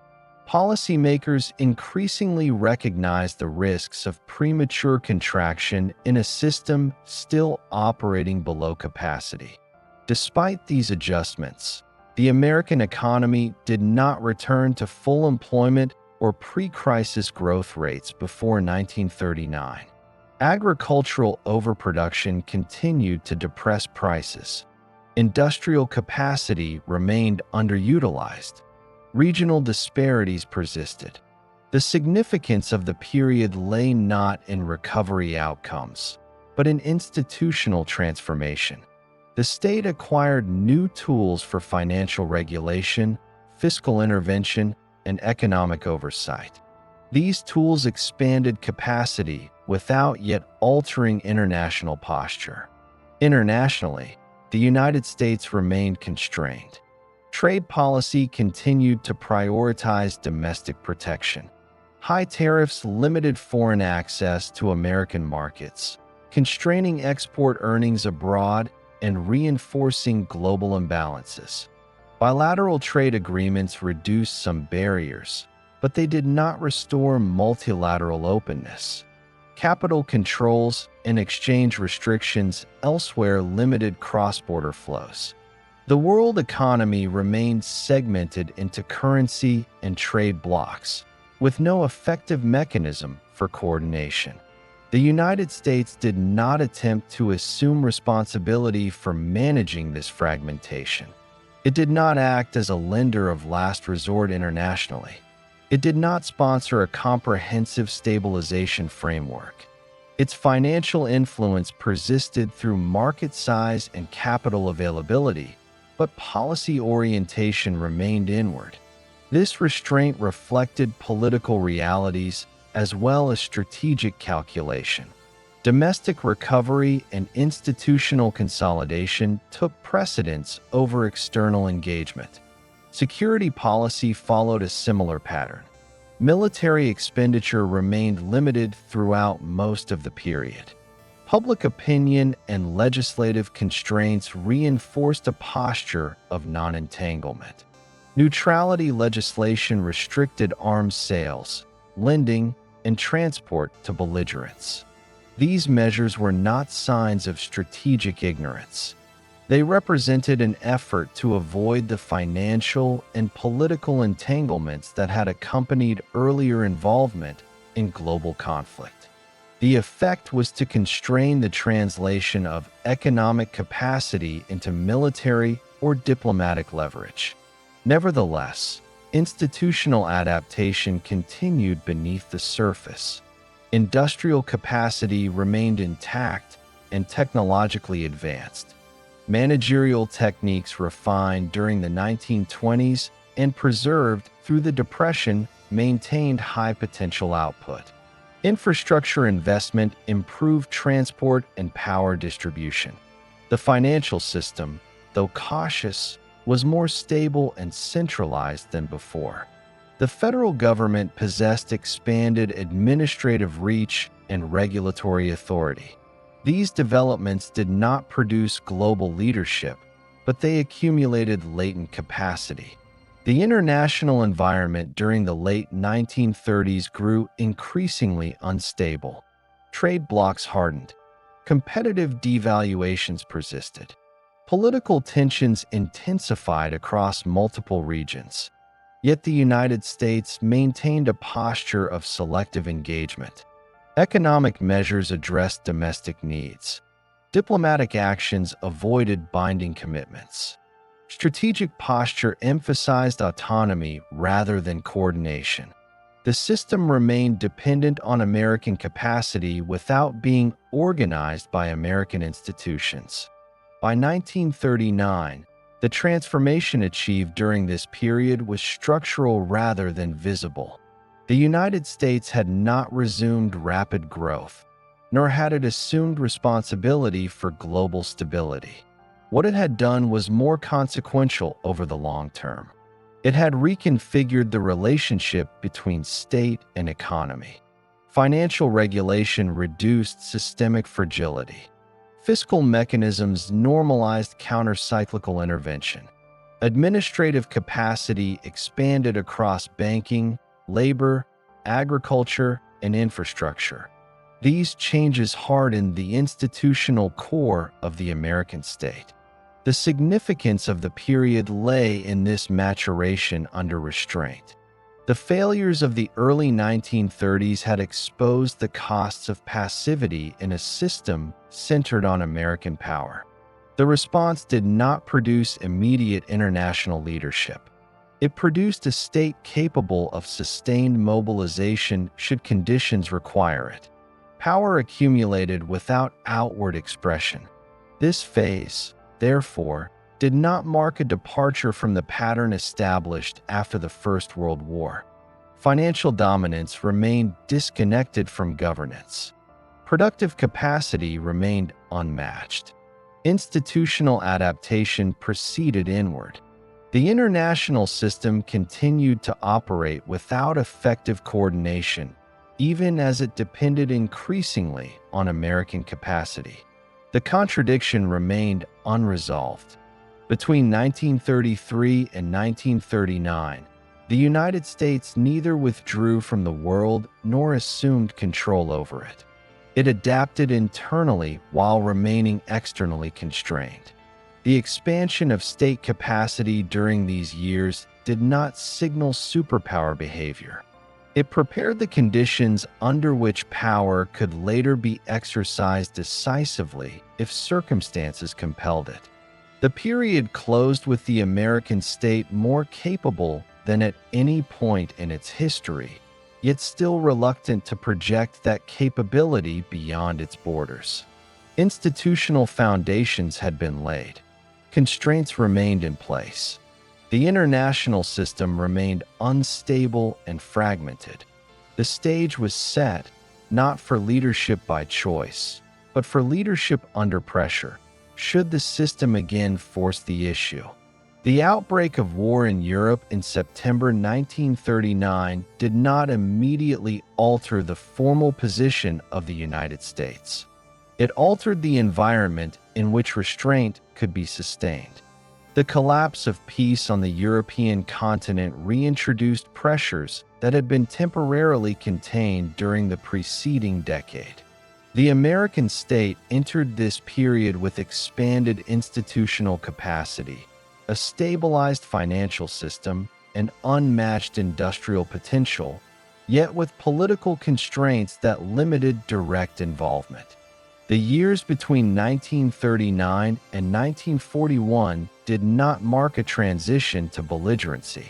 Policymakers increasingly recognized the risks of premature contraction in a system still operating below capacity. Despite these adjustments, the American economy did not return to full employment or pre-crisis growth rates before 1939. Agricultural overproduction continued to depress prices. Industrial capacity remained underutilized. Regional disparities persisted. The significance of the period lay not in recovery outcomes, but in institutional transformation. The state acquired new tools for financial regulation, fiscal intervention, and economic oversight. These tools expanded capacity without yet altering international posture. Internationally, the United States remained constrained. Trade policy continued to prioritize domestic protection. High tariffs limited foreign access to American markets, constraining export earnings abroad and reinforcing global imbalances. Bilateral trade agreements reduced some barriers, but they did not restore multilateral openness. Capital controls and exchange restrictions elsewhere limited cross-border flows. The world economy remained segmented into currency and trade blocs, with no effective mechanism for coordination. The United States did not attempt to assume responsibility for managing this fragmentation. It did not act as a lender of last resort internationally. It did not sponsor a comprehensive stabilization framework. Its financial influence persisted through market size and capital availability, but policy orientation remained inward. This restraint reflected political realities as well as strategic calculation. Domestic recovery and institutional consolidation took precedence over external engagement. Security policy followed a similar pattern. Military expenditure remained limited throughout most of the period. Public opinion and legislative constraints reinforced a posture of non-entanglement. Neutrality legislation restricted arms sales, lending, and transport to belligerents. These measures were not signs of strategic ignorance. They represented an effort to avoid the financial and political entanglements that had accompanied earlier involvement in global conflict. The effect was to constrain the translation of economic capacity into military or diplomatic leverage. Nevertheless, institutional adaptation continued beneath the surface. Industrial capacity remained intact and technologically advanced. Managerial techniques refined during the 1920s and preserved through the Depression maintained high potential output. Infrastructure investment improved transport and power distribution. The financial system, though cautious, was more stable and centralized than before. The federal government possessed expanded administrative reach and regulatory authority. These developments did not produce global leadership, but they accumulated latent capacity. The international environment during the late 1930s grew increasingly unstable. Trade blocs hardened. Competitive devaluations persisted. Political tensions intensified across multiple regions. Yet the United States maintained a posture of selective engagement. Economic measures addressed domestic needs. Diplomatic actions avoided binding commitments. Strategic posture emphasized autonomy rather than coordination. The system remained dependent on American capacity without being organized by American institutions. By 1939, the transformation achieved during this period was structural rather than visible. The United States had not resumed rapid growth, nor had it assumed responsibility for global stability. What it had done was more consequential over the long term. It had reconfigured the relationship between state and economy. Financial regulation reduced systemic fragility. Fiscal mechanisms normalized counter-cyclical intervention. Administrative capacity expanded across banking, labor, agriculture, and infrastructure. These changes hardened the institutional core of the American state. The significance of the period lay in this maturation under restraint. The failures of the early 1930s had exposed the costs of passivity in a system centered on American power. The response did not produce immediate international leadership. It produced a state capable of sustained mobilization should conditions require it. Power accumulated without outward expression. This phase, therefore, did not mark a departure from the pattern established after the First World War. Financial dominance remained disconnected from governance. Productive capacity remained unmatched. Institutional adaptation proceeded inward. The international system continued to operate without effective coordination, even as it depended increasingly on American capacity. The contradiction remained unresolved. Between 1933 and 1939, the United States neither withdrew from the world nor assumed control over it. It adapted internally while remaining externally constrained. The expansion of state capacity during these years did not signal superpower behavior. It prepared the conditions under which power could later be exercised decisively if circumstances compelled it. The period closed with the American state more capable than at any point in its history, yet still reluctant to project that capability beyond its borders. Institutional foundations had been laid. Constraints remained in place. The international system remained unstable and fragmented. The stage was set, not for leadership by choice, but for leadership under pressure, should the system again force the issue. The outbreak of war in Europe in September 1939 did not immediately alter the formal position of the United States. It altered the environment in which restraint could be sustained. The collapse of peace on the European continent reintroduced pressures that had been temporarily contained during the preceding decade. The American state entered this period with expanded institutional capacity, a stabilized financial system, and unmatched industrial potential, yet with political constraints that limited direct involvement. The years between 1939 and 1941 did not mark a transition to belligerency.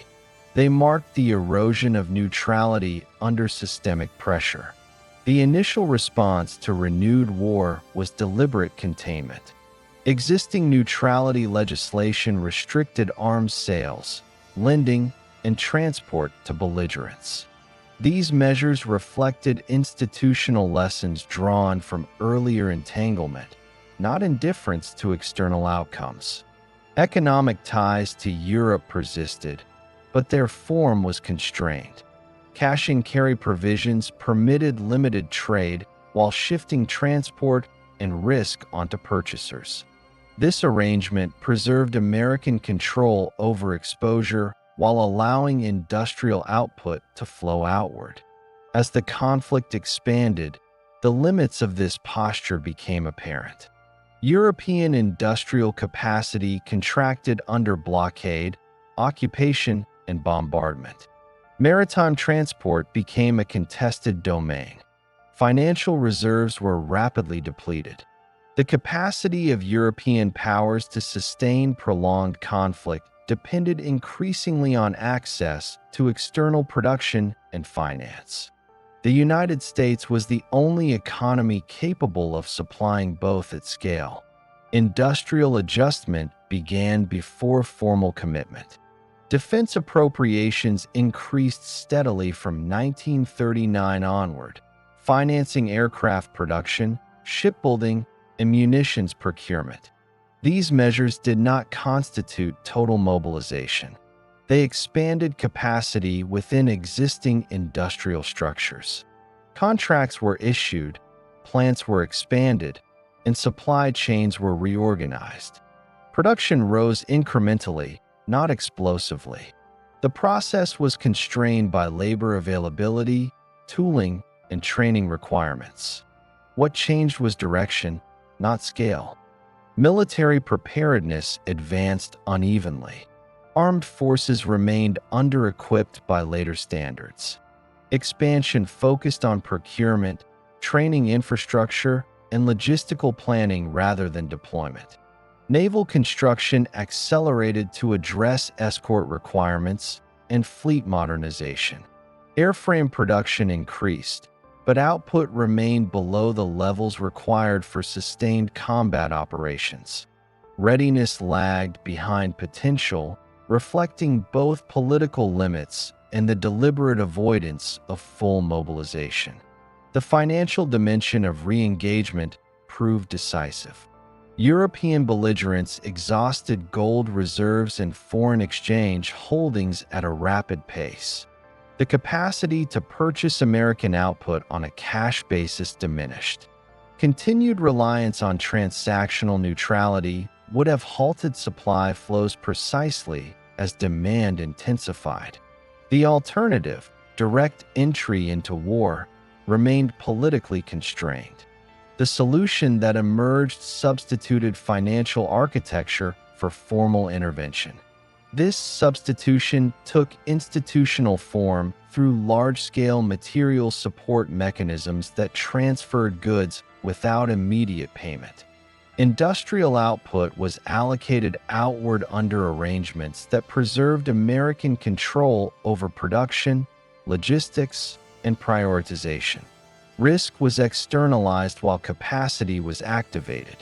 They marked the erosion of neutrality under systemic pressure. The initial response to renewed war was deliberate containment. Existing neutrality legislation restricted arms sales, lending, and transport to belligerents. These measures reflected institutional lessons drawn from earlier entanglement, not indifference to external outcomes. Economic ties to Europe persisted, but their form was constrained. Cash and carry provisions permitted limited trade while shifting transport and risk onto purchasers. This arrangement preserved American control over exposure while allowing industrial output to flow outward. As the conflict expanded, the limits of this posture became apparent. European industrial capacity contracted under blockade, occupation, and bombardment. Maritime transport became a contested domain. Financial reserves were rapidly depleted. The capacity of European powers to sustain prolonged conflict depended increasingly on access to external production and finance. The United States was the only economy capable of supplying both at scale. Industrial adjustment began before formal commitment. Defense appropriations increased steadily from 1939 onward, financing aircraft production, shipbuilding, and munitions procurement. These measures did not constitute total mobilization. They expanded capacity within existing industrial structures. Contracts were issued, plants were expanded, and supply chains were reorganized. Production rose incrementally, not explosively. The process was constrained by labor availability, tooling, and training requirements. What changed was direction, not scale. Military preparedness advanced unevenly. Armed forces remained under-equipped by later standards. Expansion focused on procurement, training infrastructure, and logistical planning rather than deployment. Naval construction accelerated to address escort requirements and fleet modernization. Airframe production increased, but output remained below the levels required for sustained combat operations. Readiness lagged behind potential, reflecting both political limits and the deliberate avoidance of full mobilization. The financial dimension of re-engagement proved decisive. European belligerents exhausted gold reserves and foreign exchange holdings at a rapid pace. The capacity to purchase American output on a cash basis diminished. Continued reliance on transactional neutrality would have halted supply flows precisely as demand intensified. The alternative, direct entry into war, remained politically constrained. The solution that emerged substituted financial architecture for formal intervention. This substitution took institutional form through large-scale material support mechanisms that transferred goods without immediate payment. Industrial output was allocated outward under arrangements that preserved American control over production, logistics, and prioritization. Risk was externalized while capacity was activated.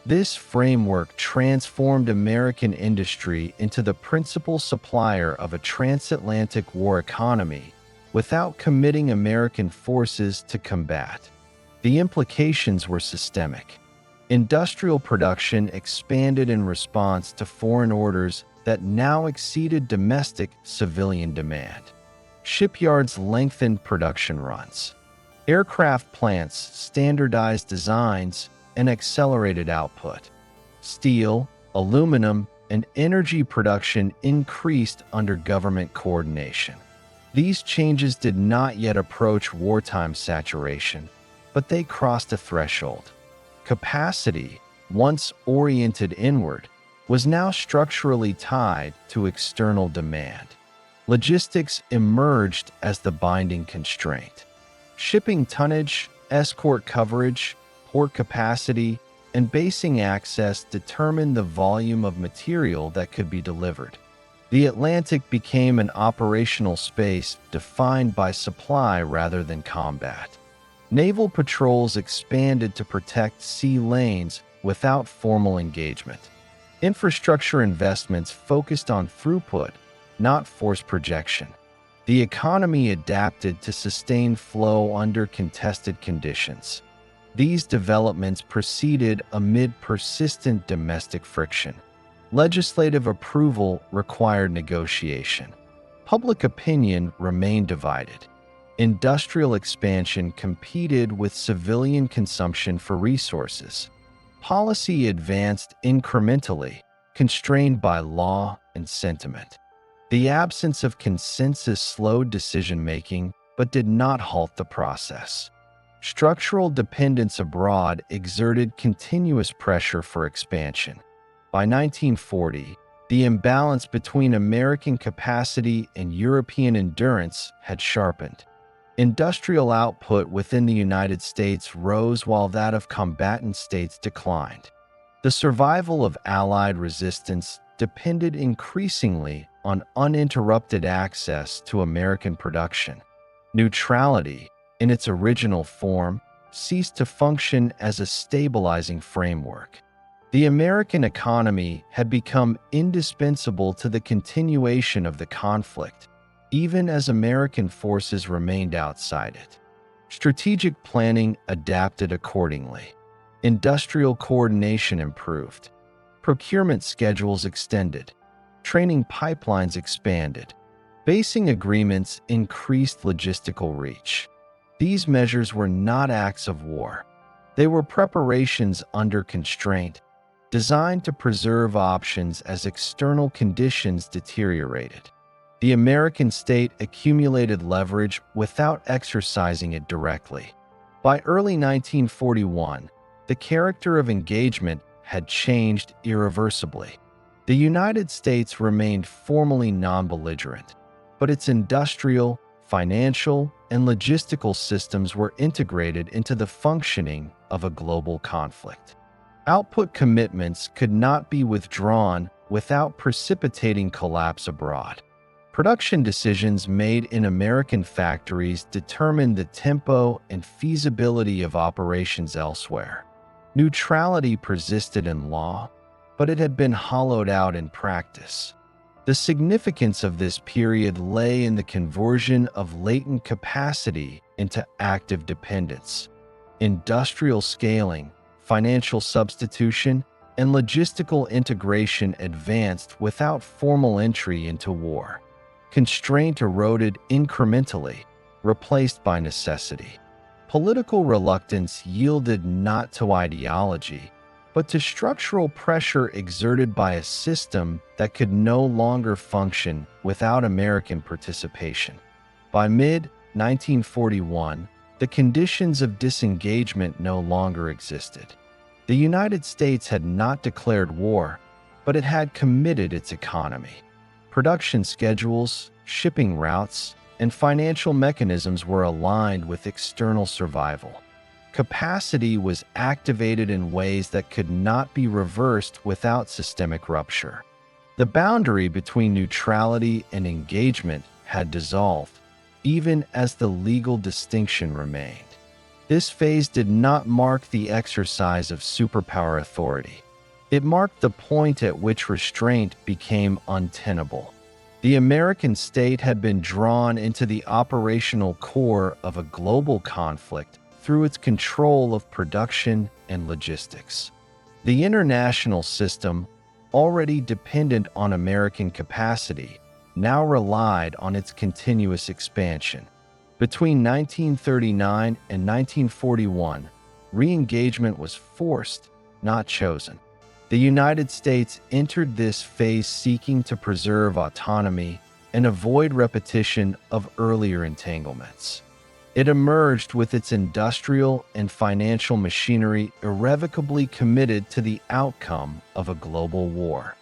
This framework transformed American industry into the principal supplier of a transatlantic war economy without committing American forces to combat. The implications were systemic. Industrial production expanded in response to foreign orders that now exceeded domestic civilian demand. Shipyards lengthened production runs. Aircraft plants standardized designs and accelerated output. Steel, aluminum, and energy production increased under government coordination. These changes did not yet approach wartime saturation, but they crossed a threshold. Capacity, once oriented inward, was now structurally tied to external demand. Logistics emerged as the binding constraint. Shipping tonnage, escort coverage, port capacity, and basing access determined the volume of material that could be delivered. The Atlantic became an operational space defined by supply rather than combat. Naval patrols expanded to protect sea lanes without formal engagement. Infrastructure investments focused on throughput, not force projection. The economy adapted to sustain flow under contested conditions. These developments proceeded amid persistent domestic friction. Legislative approval required negotiation. Public opinion remained divided. Industrial expansion competed with civilian consumption for resources. Policy advanced incrementally, constrained by law and sentiment. The absence of consensus slowed decision-making but did not halt the process. Structural dependence abroad exerted continuous pressure for expansion. By 1940, the imbalance between American capacity and European endurance had sharpened. Industrial output within the United States rose while that of combatant states declined. The survival of Allied resistance depended increasingly on uninterrupted access to American production. Neutrality, in its original form, ceased to function as a stabilizing framework. The American economy had become indispensable to the continuation of the conflict, even as American forces remained outside it. Strategic planning adapted accordingly. Industrial coordination improved. Procurement schedules extended. Training pipelines expanded. Basing agreements increased logistical reach. These measures were not acts of war. They were preparations under constraint, designed to preserve options as external conditions deteriorated. The American state accumulated leverage without exercising it directly. By early 1941, the character of engagement had changed irreversibly. The United States remained formally non-belligerent, but its industrial, financial, and logistical systems were integrated into the functioning of a global conflict. Output commitments could not be withdrawn without precipitating collapse abroad. Production decisions made in American factories determined the tempo and feasibility of operations elsewhere. Neutrality persisted in law, but it had been hollowed out in practice. The significance of this period lay in the conversion of latent capacity into active dependence. Industrial scaling, financial substitution, and logistical integration advanced without formal entry into war. Constraint eroded incrementally, replaced by necessity. Political reluctance yielded not to ideology, but to structural pressure exerted by a system that could no longer function without American participation. By mid-1941, the conditions of disengagement no longer existed. The United States had not declared war, but it had committed its economy. Production schedules, shipping routes, and financial mechanisms were aligned with external survival. Capacity was activated in ways that could not be reversed without systemic rupture. The boundary between neutrality and engagement had dissolved, even as the legal distinction remained. This phase did not mark the exercise of superpower authority. It marked the point at which restraint became untenable. The American state had been drawn into the operational core of a global conflict through its control of production and logistics. The international system, already dependent on American capacity, now relied on its continuous expansion. Between 1939 and 1941, re-engagement was forced, not chosen. The United States entered this phase seeking to preserve autonomy and avoid repetition of earlier entanglements. It emerged with its industrial and financial machinery irrevocably committed to the outcome of a global war.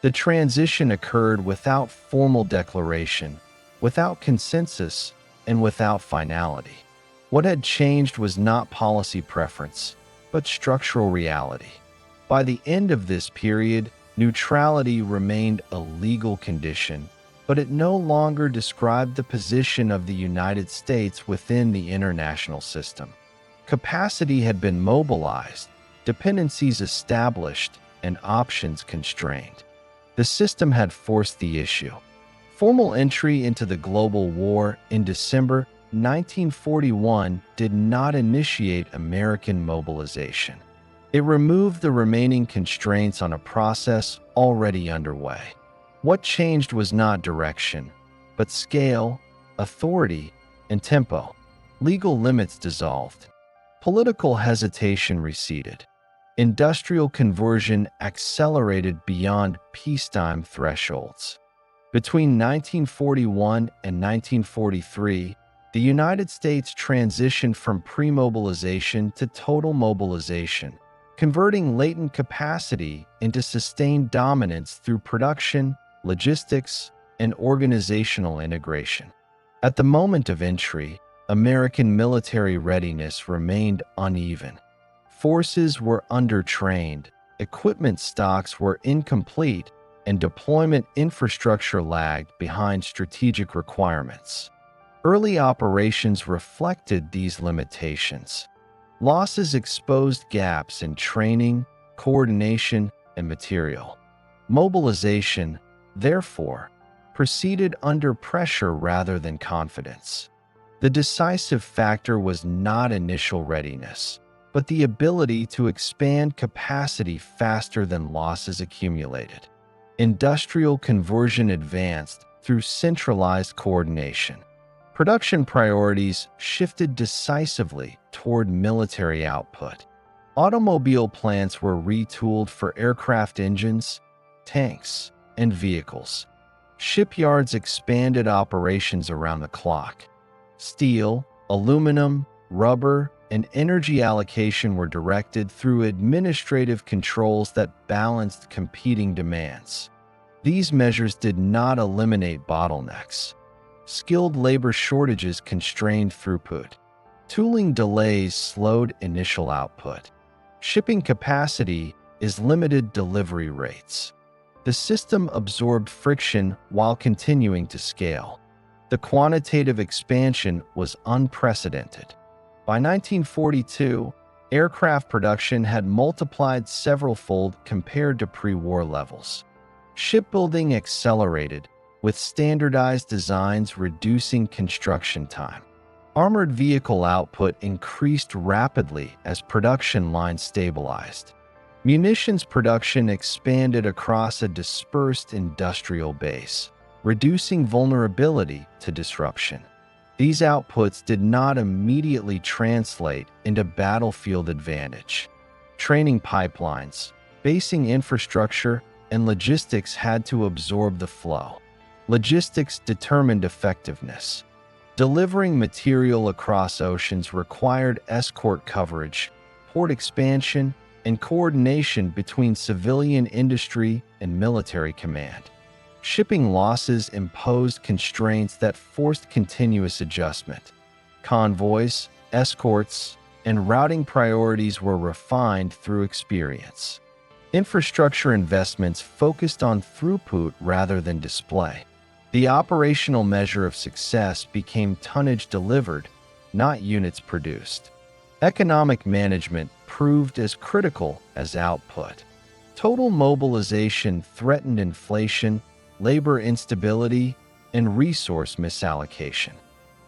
The transition occurred without formal declaration, without consensus, and without finality. What had changed was not policy preference, but structural reality. By the end of this period, neutrality remained a legal condition, but it no longer described the position of the United States within the international system. Capacity had been mobilized, dependencies established, and options constrained. The system had forced the issue. Formal entry into the global war in December 1941 did not initiate American mobilization. It removed the remaining constraints on a process already underway. What changed was not direction, but scale, authority, and tempo. Legal limits dissolved. Political hesitation receded. Industrial conversion accelerated beyond peacetime thresholds. Between 1941 and 1943, the United States transitioned from pre-mobilization to total mobilization, converting latent capacity into sustained dominance through production, logistics, and organizational integration. At the moment of entry, American military readiness remained uneven. Forces were undertrained, equipment stocks were incomplete, and deployment infrastructure lagged behind strategic requirements. Early operations reflected these limitations. Losses exposed gaps in training, coordination, and material. Mobilization, therefore, proceeded under pressure rather than confidence. The decisive factor was not initial readiness, but the ability to expand capacity faster than losses accumulated. Industrial conversion advanced through centralized coordination. Production priorities shifted decisively toward military output. Automobile plants were retooled for aircraft engines, tanks, and vehicles. Shipyards expanded operations around the clock. Steel, aluminum, rubber, and energy allocation were directed through administrative controls that balanced competing demands. These measures did not eliminate bottlenecks. Skilled labor shortages constrained throughput. Tooling delays slowed initial output. Shipping capacity is limited delivery rates. The system absorbed friction while continuing to scale. The quantitative expansion was unprecedented. By 1942, aircraft production had multiplied several-fold compared to pre-war levels. Shipbuilding accelerated, with standardized designs reducing construction time. Armored vehicle output increased rapidly as production lines stabilized. Munitions production expanded across a dispersed industrial base, reducing vulnerability to disruption. These outputs did not immediately translate into battlefield advantage. Training pipelines, basing infrastructure, and logistics had to absorb the flow. Logistics determined effectiveness. Delivering material across oceans required escort coverage, port expansion, and coordination between civilian industry and military command. Shipping losses imposed constraints that forced continuous adjustment. Convoys, escorts, and routing priorities were refined through experience. Infrastructure investments focused on throughput rather than display. The operational measure of success became tonnage delivered, not units produced. Economic management proved as critical as output. Total mobilization threatened inflation, labor instability, and resource misallocation.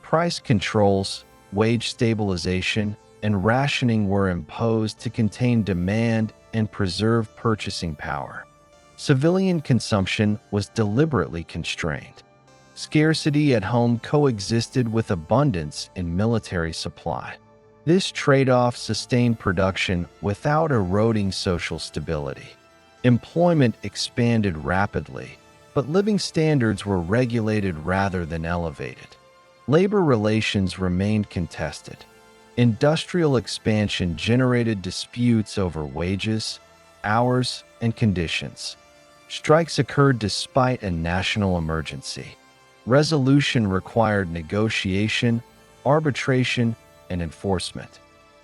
Price controls, wage stabilization, and rationing were imposed to contain demand and preserve purchasing power. Civilian consumption was deliberately constrained. Scarcity at home coexisted with abundance in military supply. This trade-off sustained production without eroding social stability. Employment expanded rapidly, but living standards were regulated rather than elevated. Labor relations remained contested. Industrial expansion generated disputes over wages, hours, and conditions. Strikes occurred despite a national emergency. Resolution required negotiation, arbitration, and enforcement.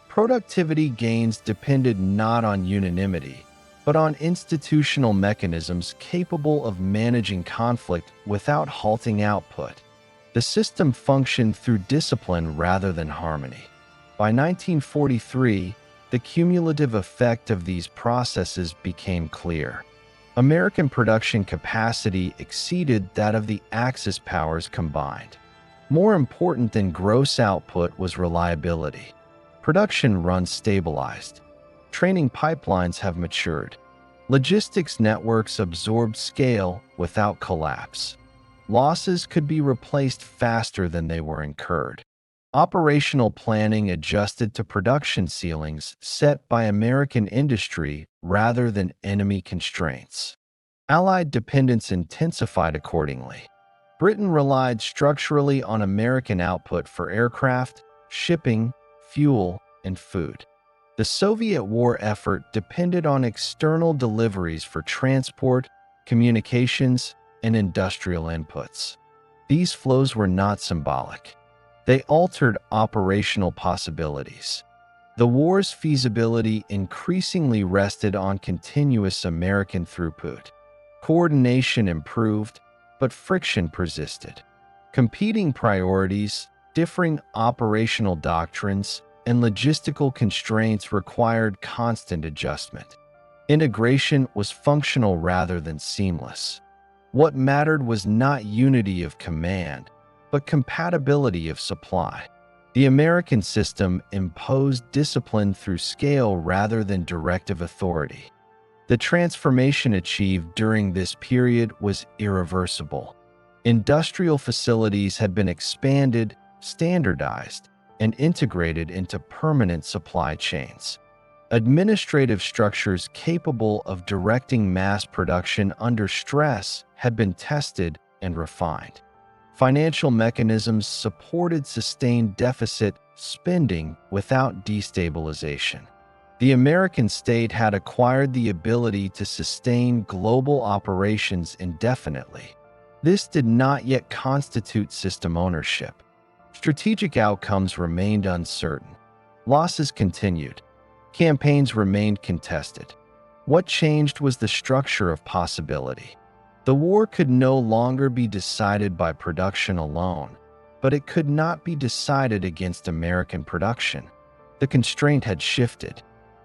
Productivity gains depended not on unanimity, but on institutional mechanisms capable of managing conflict without halting output. The system functioned through discipline rather than harmony. By 1943, the cumulative effect of these processes became clear. American production capacity exceeded that of the Axis powers combined. More important than gross output was reliability. Production runs stabilized. Training pipelines have matured. Logistics networks absorbed scale without collapse. Losses could be replaced faster than they were incurred. Operational planning adjusted to production ceilings set by American industry rather than enemy constraints. Allied dependence intensified accordingly. Britain relied structurally on American output for aircraft, shipping, fuel, and food. The Soviet war effort depended on external deliveries for transport, communications, and industrial inputs. These flows were not symbolic. They altered operational possibilities. The war's feasibility increasingly rested on continuous American throughput. Coordination improved, but friction persisted. Competing priorities, differing operational doctrines, and logistical constraints required constant adjustment. Integration was functional rather than seamless. What mattered was not unity of command, but compatibility of supply. The American system imposed discipline through scale rather than directive authority. The transformation achieved during this period was irreversible. Industrial facilities had been expanded, standardized, and integrated into permanent supply chains. Administrative structures capable of directing mass production under stress had been tested and refined. Financial mechanisms supported sustained deficit spending without destabilization. The American state had acquired the ability to sustain global operations indefinitely. This did not yet constitute system ownership. Strategic outcomes remained uncertain. Losses continued. Campaigns remained contested. What changed was the structure of possibility. The war could no longer be decided by production alone, but it could not be decided against American production. The constraint had shifted.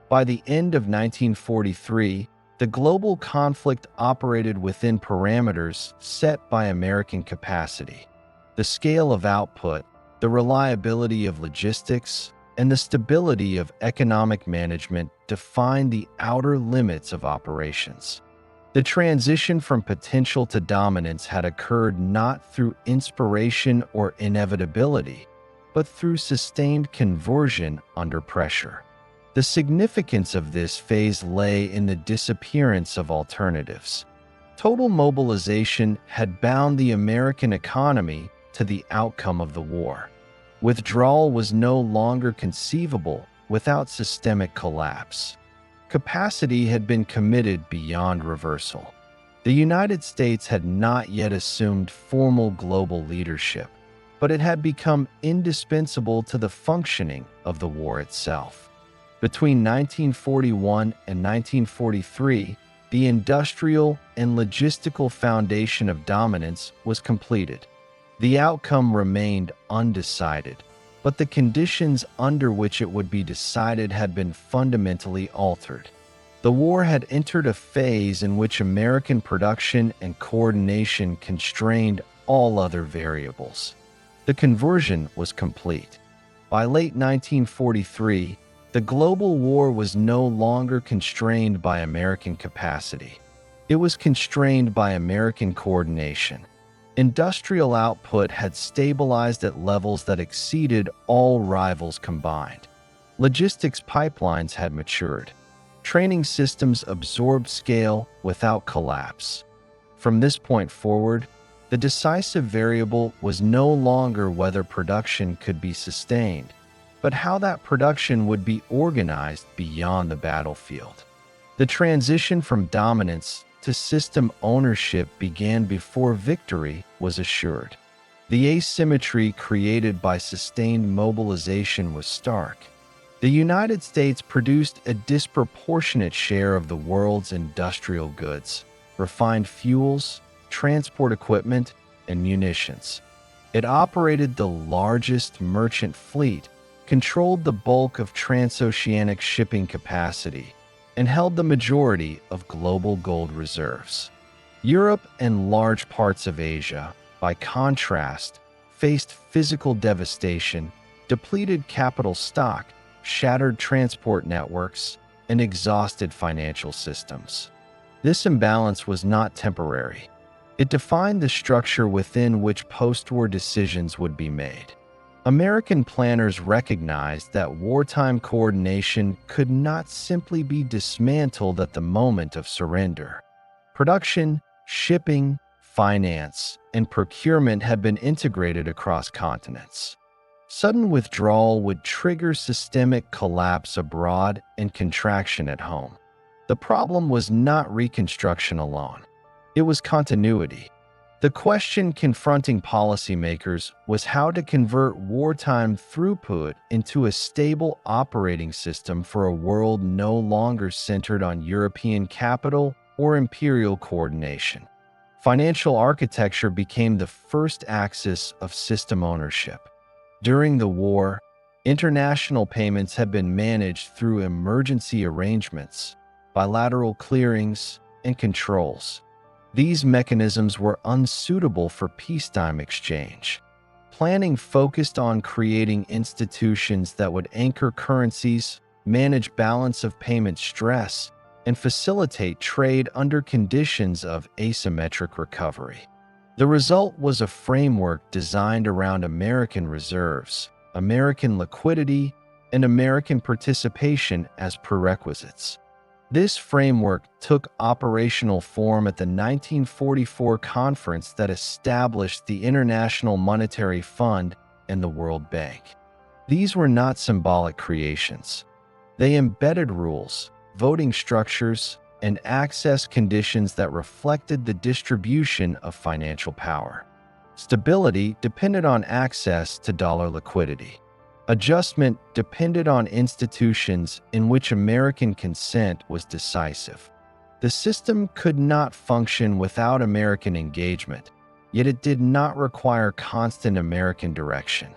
By the end of 1943, the global conflict operated within parameters set by American capacity. The scale of output, the reliability of logistics, and the stability of economic management defined the outer limits of operations. The transition from potential to dominance had occurred not through inspiration or inevitability, but through sustained conversion under pressure. The significance of this phase lay in the disappearance of alternatives. Total mobilization had bound the American economy to the outcome of the war. Withdrawal was no longer conceivable without systemic collapse. Capacity had been committed beyond reversal. The United States had not yet assumed formal global leadership, but it had become indispensable to the functioning of the war itself. Between 1941 and 1943, the industrial and logistical foundation of dominance was completed. The outcome remained undecided, but the conditions under which it would be decided had been fundamentally altered. The war had entered a phase in which American production and coordination constrained all other variables. The conversion was complete. By late 1943, the global war was no longer constrained by American capacity. It was constrained by American coordination. Industrial output had stabilized at levels that exceeded all rivals combined. Logistics pipelines had matured. Training systems absorbed scale without collapse. From this point forward, the decisive variable was no longer whether production could be sustained, but how that production would be organized beyond the battlefield. The transition from dominance to system ownership began before victory was assured. The asymmetry created by sustained mobilization was stark. The United States produced a disproportionate share of the world's industrial goods, refined fuels, transport equipment, and munitions. It operated the largest merchant fleet, controlled the bulk of transoceanic shipping capacity, and held the majority of global gold reserves. Europe and large parts of Asia, by contrast, faced physical devastation, depleted capital stock, shattered transport networks, and exhausted financial systems. This imbalance was not temporary. It defined the structure within which post-war decisions would be made. American planners recognized that wartime coordination could not simply be dismantled at the moment of surrender. Production, shipping, finance, and procurement had been integrated across continents. Sudden withdrawal would trigger systemic collapse abroad and contraction at home. The problem was not reconstruction alone. It was continuity. The question confronting policymakers was how to convert wartime throughput into a stable operating system for a world no longer centered on European capital or imperial coordination. Financial architecture became the first axis of system ownership. During the war, international payments had been managed through emergency arrangements, bilateral clearings, and controls. These mechanisms were unsuitable for peacetime exchange. Planning focused on creating institutions that would anchor currencies, manage balance of payment stress, and facilitate trade under conditions of asymmetric recovery. The result was a framework designed around American reserves, American liquidity, and American participation as prerequisites. This framework took operational form at the 1944 conference that established the International Monetary Fund and the World Bank. These were not symbolic creations. They embedded rules, voting structures, and access conditions that reflected the distribution of financial power. Stability depended on access to dollar liquidity. Adjustment depended on institutions in which American consent was decisive. The system could not function without American engagement, yet it did not require constant American direction.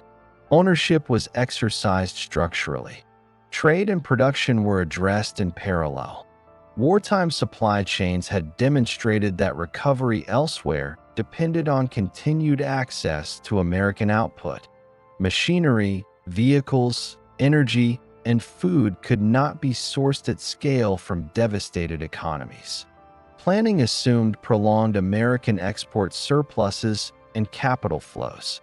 Ownership was exercised structurally. Trade and production were addressed in parallel. Wartime supply chains had demonstrated that recovery elsewhere depended on continued access to American output. Machinery, vehicles, energy, and food could not be sourced at scale from devastated economies. Planning assumed prolonged American export surpluses and capital flows.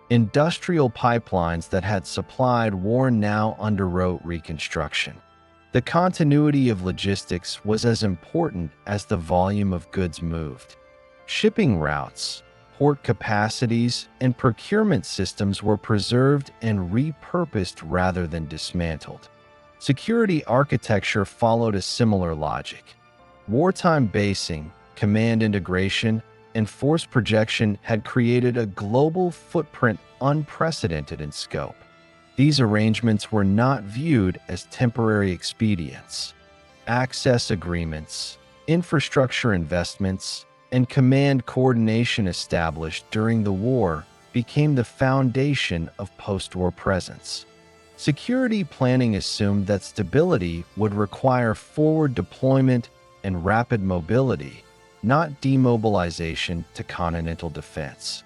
Industrial pipelines that had supplied war now underwrote reconstruction. The continuity of logistics was as important as the volume of goods moved. Shipping routes, port capacities, and procurement systems were preserved and repurposed rather than dismantled. Security architecture followed a similar logic. Wartime basing, command integration, and force projection had created a global footprint unprecedented in scope. These arrangements were not viewed as temporary expedients. Access agreements, infrastructure investments, and command coordination established during the war became the foundation of post-war presence. Security planning assumed that stability would require forward deployment and rapid mobility, not demobilization to continental defense.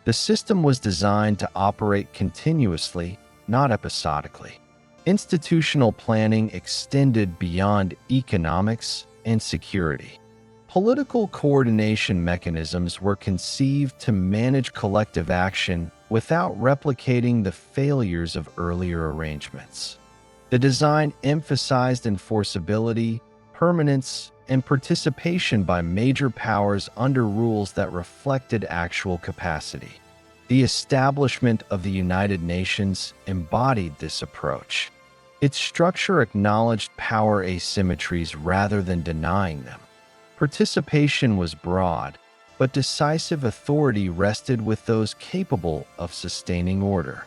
The system was designed to operate continuously, not episodically. Institutional planning extended beyond economics and security. Political coordination mechanisms were conceived to manage collective action without replicating the failures of earlier arrangements. The design emphasized enforceability, permanence, and participation by major powers under rules that reflected actual capacity. The establishment of the United Nations embodied this approach. Its structure acknowledged power asymmetries rather than denying them. Participation was broad, but decisive authority rested with those capable of sustaining order.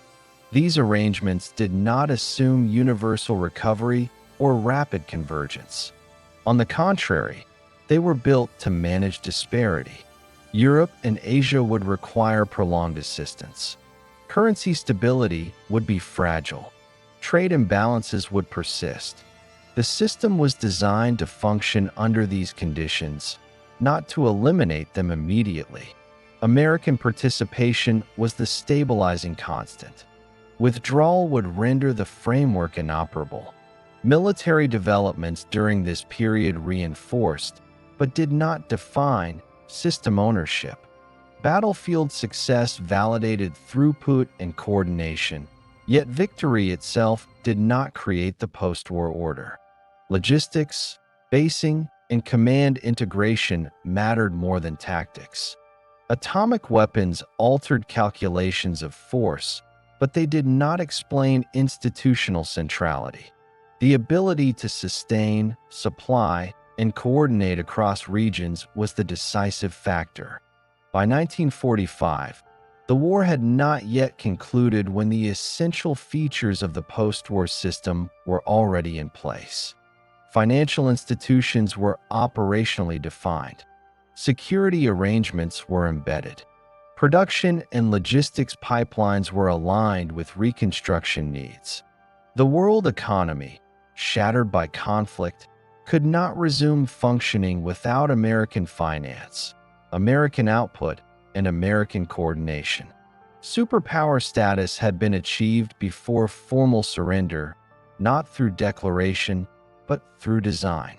These arrangements did not assume universal recovery or rapid convergence. On the contrary, they were built to manage disparity. Europe and Asia would require prolonged assistance. Currency stability would be fragile. Trade imbalances would persist. The system was designed to function under these conditions, not to eliminate them immediately. American participation was the stabilizing constant. Withdrawal would render the framework inoperable. Military developments during this period reinforced, but did not define, system ownership. Battlefield success validated throughput and coordination, yet victory itself did not create the post-war order. Logistics, basing, and command integration mattered more than tactics. Atomic weapons altered calculations of force, but they did not explain institutional centrality. The ability to sustain, supply, and coordinate across regions was the decisive factor. By 1945, the war had not yet concluded when the essential features of the post-war system were already in place. Financial institutions were operationally defined. Security arrangements were embedded. Production and logistics pipelines were aligned with reconstruction needs. The world economy, shattered by conflict, could not resume functioning without American finance, American output, and American coordination. Superpower status had been achieved before formal surrender, not through declaration, but through design.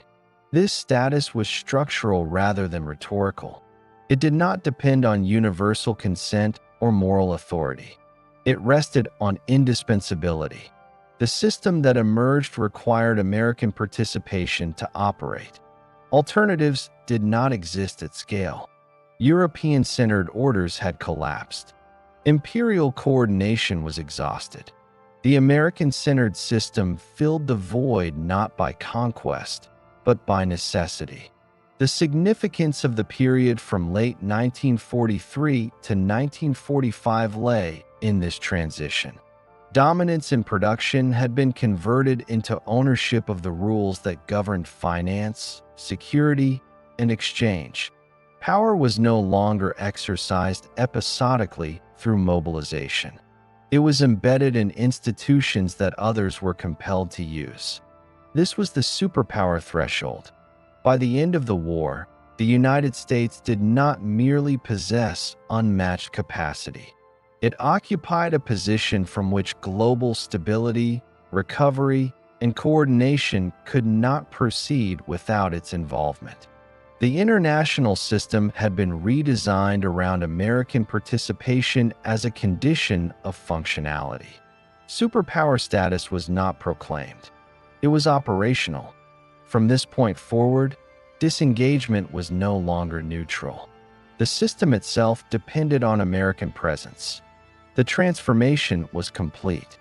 This status was structural rather than rhetorical. It did not depend on universal consent or moral authority. It rested on indispensability. The system that emerged required American participation to operate. Alternatives did not exist at scale. European-centered orders had collapsed. Imperial coordination was exhausted. The American-centered system filled the void not by conquest, but by necessity. The significance of the period from late 1943 to 1945 lay in this transition. Dominance in production had been converted into ownership of the rules that governed finance, security, and exchange. Power was no longer exercised episodically through mobilization. It was embedded in institutions that others were compelled to use. This was the superpower threshold. By the end of the war, the United States did not merely possess unmatched capacity. It occupied a position from which global stability, recovery, and coordination could not proceed without its involvement. The international system had been redesigned around American participation as a condition of functionality. Superpower status was not proclaimed. It was operational. From this point forward, disengagement was no longer neutral. The system itself depended on American presence. The transformation was complete.